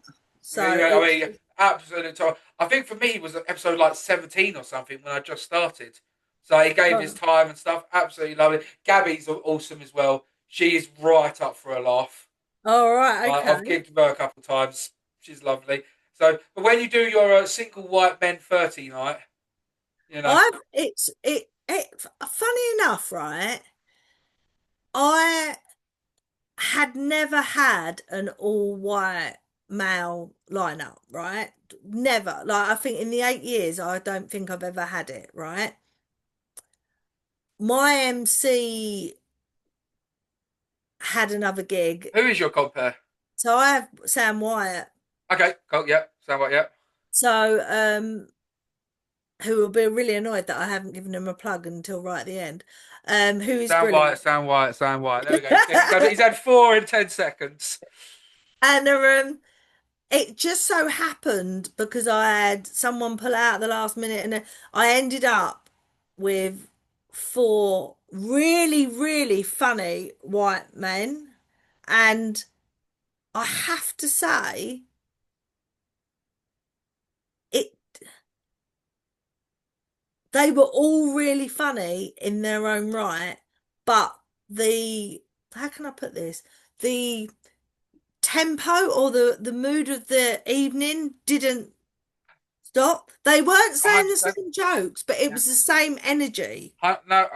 really, So I it's mean, absolutely. I think for me it was episode like 17 or something when I just started. So he gave his oh, time and stuff. Absolutely lovely. Gabby's awesome as well. She is right up for a laugh. all right, I've okay. gigged with her a couple of times. She's lovely. So, but when you do your single white men 30 night, you know, It funny enough, right? I had never had an all white male lineup, right? Never. Like I think in the 8 years, I don't think I've ever had it, right? My MC had another gig, who is your compare? so I have Sam Wyatt. Okay, cool. Yeah, sound right. Yeah, So who will be really annoyed that I haven't given him a plug until right at the end. Who is sound white, brilliant. sound white, sound white. There we go. He's had 4 in 10 seconds. And it just so happened because I had someone pull out at the last minute, and I ended up with four really, really funny white men. And I have to say, it they were all really funny in their own right, but the how can I put this? The tempo or the mood of the evening didn't stop. They weren't saying the 100%. same jokes, but it Yeah. was the same energy. No,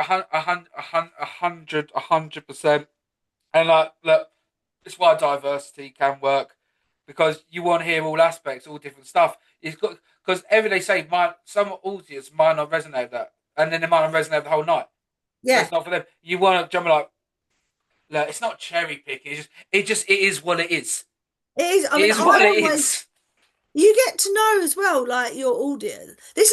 100%. And like, look, it's why diversity can work because you want to hear all aspects, all different stuff. It's got because every they say some audience might not resonate with that, and then they might not resonate the whole night. So Yeah, it's not for them. You want to jump like, look, it's not cherry picking. It is what it is. it is. I It mean, is I what it always is. you get to know as well, like your audience. This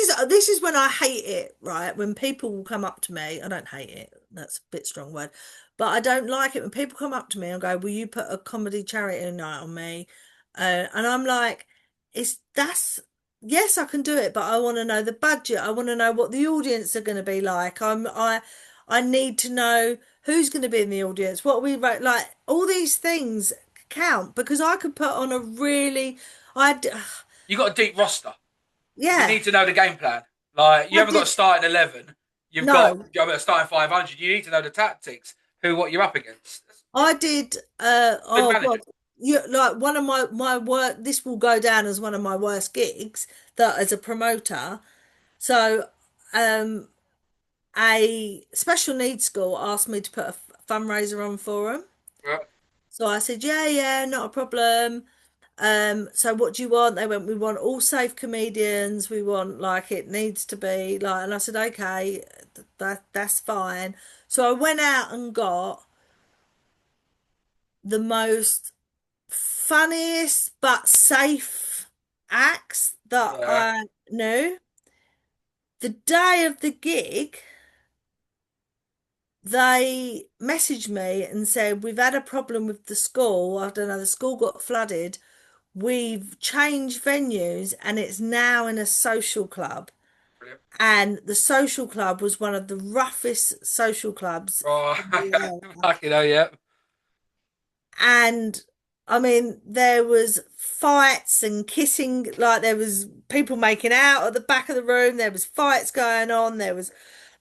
is when I hate it, right? When people will come up to me, I don't hate it. That's a bit strong word, but I don't like it when people come up to me and go, "Will you put a comedy charity night on me?" And I'm like, "It's that's yes, I can do it, but I want to know the budget. I want to know what the audience are going to be like. I need to know who's going to be in the audience. What we wrote, like all these things count because I could put on a really I d- You got a deep roster. You yeah, need to know the game plan. Like you I haven't got to did. start in 11. You've got No, you're starting 500. You need to know the tactics, what you're up against. I did. Good Oh God, managing. you like one of my work. This will go down as one of my worst gigs that as a promoter. So, um, a special needs school asked me to put a fundraiser on for them. Yeah, So I said, yeah, yeah, not a problem. So what do you want? They went, we want all safe comedians. We want like it needs to be like, and I said, okay, that's fine. So I went out and got the most funniest but safe acts that yeah, I knew. The day of the gig, they messaged me and said, we've had a problem with the school. I don't know, the school got flooded. We've changed venues and it's now in a social club. brilliant. And the social club was one of the roughest social clubs Oh, in the area. fucking hell, yeah. And I mean, there was fights and kissing, like there was people making out at the back of the room. There was fights going on. There was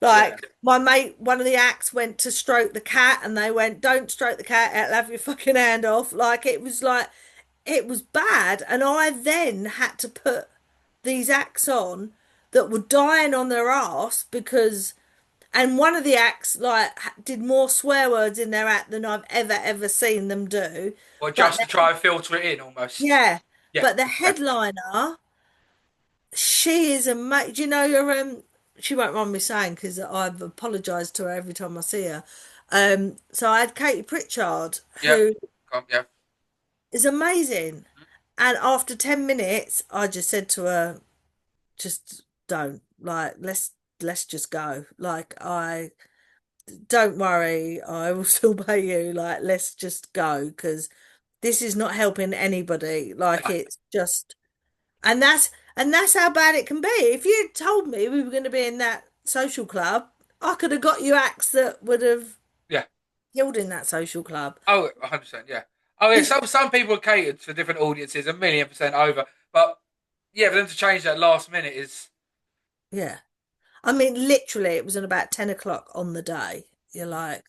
Yeah. like my mate, one of the acts went to stroke the cat, and they went, "Don't stroke the cat. It'll have your fucking hand off." Like it was bad, and I then had to put these acts on that were dying on their ass because and one of the acts like did more swear words in their act than I've ever seen them do. Or But just to try and filter it in almost. yeah, Yeah. but the Yeah. headliner, she is a mate. You know, your she won't mind me saying because I've apologised to her every time I see her. So I had Katie Pritchard, Yeah. who Yeah. is amazing, and after 10 minutes, I just said to her, "Just don't like let's just go." Like I. don't worry, I will still pay you. Like, let's just go because this is not helping anybody. Like, No, it's just, and that's how bad it can be. If you had told me we were going to be in that social club, I could have got you acts that would have yeah. killed in that social club. Oh, 100%. Yeah. Oh, yeah. Some people are catered for different audiences, 1,000,000% over. But yeah, for them to change that last minute is. Yeah. I mean, literally, it was at about 10 o'clock on the day. You're like,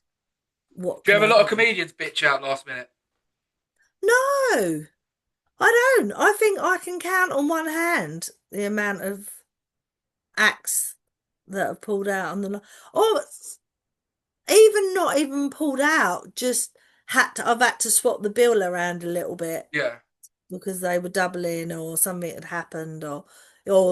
what Do you can have a I lot of do? comedians bitch out last minute? No, I don't. I think I can count on one hand the amount of acts that have pulled out on the or even not even pulled out, just I've had to swap the bill around a little bit Yeah. because they were doubling or something had happened or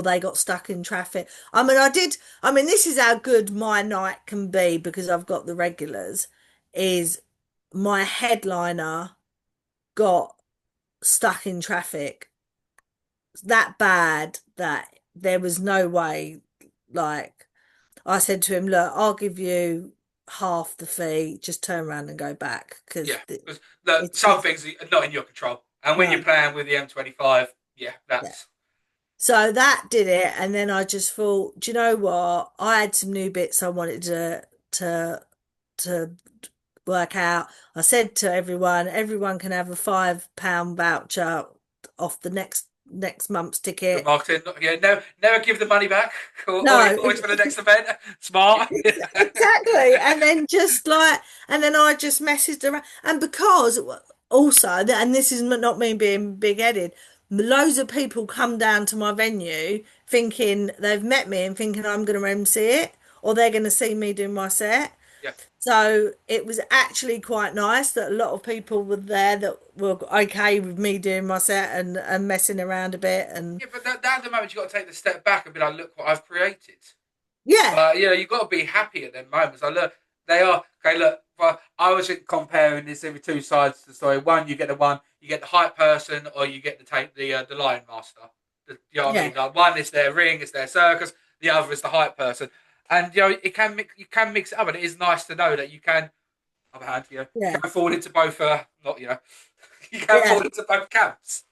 they got stuck in traffic. I mean this is how good my night can be because I've got the regulars is my headliner got stuck in traffic that bad that there was no way like I said to him, look, I'll give you half the fee, just turn around and go back because Yeah. Because look, some it's things are not in your control. And when you're no, playing with the M25, yeah, yeah. that's. So that did it, and then I just thought, do you know what? I had some new bits I wanted to to work out. I said to everyone can have a £5 voucher off the next month's Good ticket. marketing. Yeah, never give the money back or No, invoice for the next event. Smart. exactly. And then and then I just messaged around. And because also, and this is not me being big-headed, loads of people come down to my venue thinking they've met me and thinking I'm going to MC it or they're going to see me doing my set. Yeah. So it was actually quite nice that a lot of people were there that were okay with me doing my set and messing around a bit. And Yeah, but that's the moment you've got to take the step back and be like, look what I've created. yeah, You've got to be happy at them moments. Like, look, they are okay. Look, I was comparing this every two sides to the story. One, you get the hype person, or you get the lion master. You know what I yeah, mean? Like one is their ring, it's their circus. The other is the hype person, and you can mix it up, and it is nice to know that you can. Other hand, you yeah, can fall into both. Not you can yeah. fall into both camps.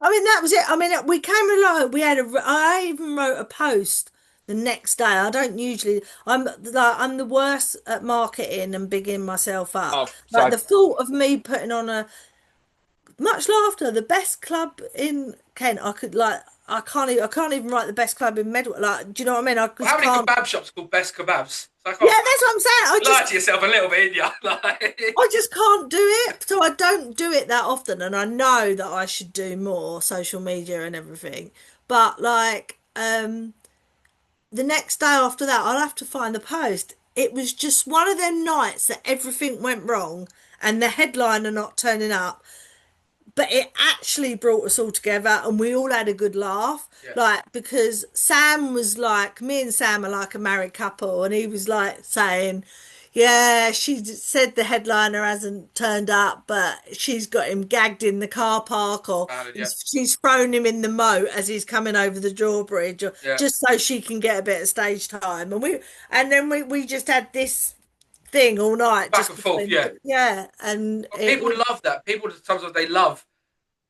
I mean, that was it. I mean, we came along. I even wrote a post the next day. I don't usually. I'm the worst at marketing and bigging myself up. Oh, Like so the thought of me putting on a much laughter, the best club in Kent. I can't even write the best club in Medway. Like, do you know what I mean? I how just many can't. kebab shops called Best Kebabs? So I Yeah, can't. that's what I'm saying. You lie to yourself a little bit, yeah. Like, I just can't do it. So I don't do it that often, and I know that I should do more social media and everything. But like, the next day after that, I'll have to find the post. It was just one of them nights that everything went wrong and the headliner not turning up, but it actually brought us all together and we all had a good laugh. yeah, Like, because Sam was like, me and Sam are like a married couple, and he was like saying, yeah, she said the headliner hasn't turned up, but she's got him gagged in the car park, or standard, yeah, she's thrown him in the moat as he's coming over the drawbridge, or yeah. just so she can get a bit of stage time. And then we just had this thing all night Back just and forth, between, yeah. yeah, and But it people was, love that. People sometimes they love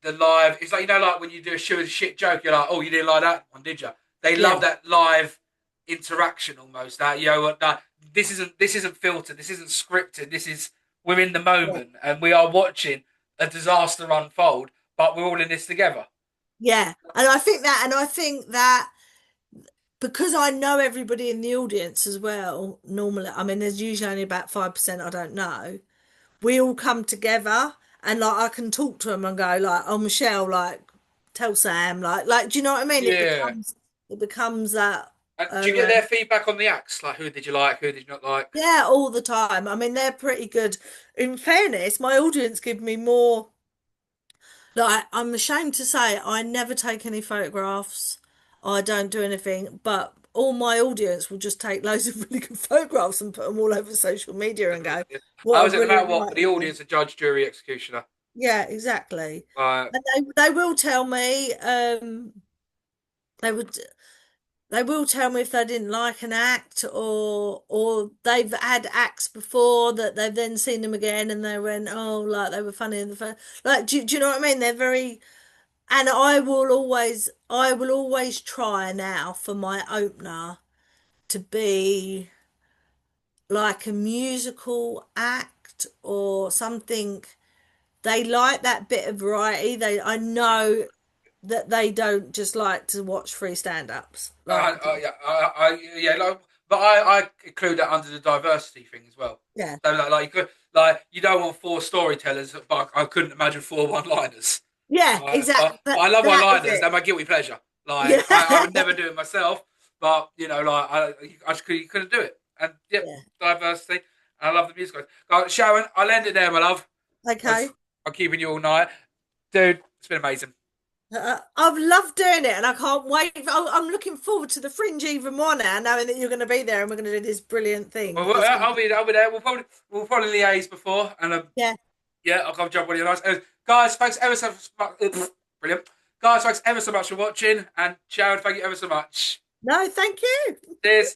the live. It's like like when you do a shoot and shit joke, you're like, oh, you didn't like that one, did you? They love yeah, that live interaction almost. That this isn't filtered. This isn't scripted. This is we're in the yeah. moment and we are watching a disaster unfold, but we're all in this together. Yeah, and I think that because I know everybody in the audience as well, normally, I mean, there's usually only about 5% I don't know. We all come together and like I can talk to them and go like, "Oh, Michelle, like, tell Sam, like, do you know what I mean? It Yeah. becomes that, And do you get uh, their feedback on the acts? Like, who did you like? Who did you not like? yeah, all the time. I mean, they're pretty good. In fairness, my audience give me more. Like, I'm ashamed to say I never take any photographs. I don't do anything, but all my audience will just take loads of really good photographs and put them all over social media and go, I "What a was at no matter brilliant what, night the it's been." audience, a judge, jury, executioner. Yeah, exactly. Uh, And they will tell me, they would. they will tell me if they didn't like an act, or they've had acts before that they've then seen them again and they went, oh, like they were funny in the first. Like, do you know what I mean? They're very, and I will always try now for my opener to be like a musical act or something. They like that bit of variety. I know that they don't just like to watch free stand-ups. Like, Yeah, yeah, like, but I include that under the diversity thing as well. yeah, So like you don't want four storytellers, but I couldn't imagine four one-liners. yeah, exactly. But That I love that is one-liners. it. They're my guilty pleasure. Yeah, Like I would never do it myself, but like I just couldn't do it. And yep, yeah. diversity. And I love the music. Sharon, I'll end it there, my love. Okay. As I'm keeping you all night, dude. It's been amazing. I've loved doing it, and I can't wait. I'm looking forward to the Fringe even more now, knowing that you're going to be there and we're going to do this brilliant thing. It's going to be, I'll be there. We'll probably liaise before, and yeah. yeah, I'll come jump on you nice. Guys, thanks ever so much. Brilliant. Guys, thanks ever so much for watching, and Sharon, thank you ever so much. No, thank you. Cheers.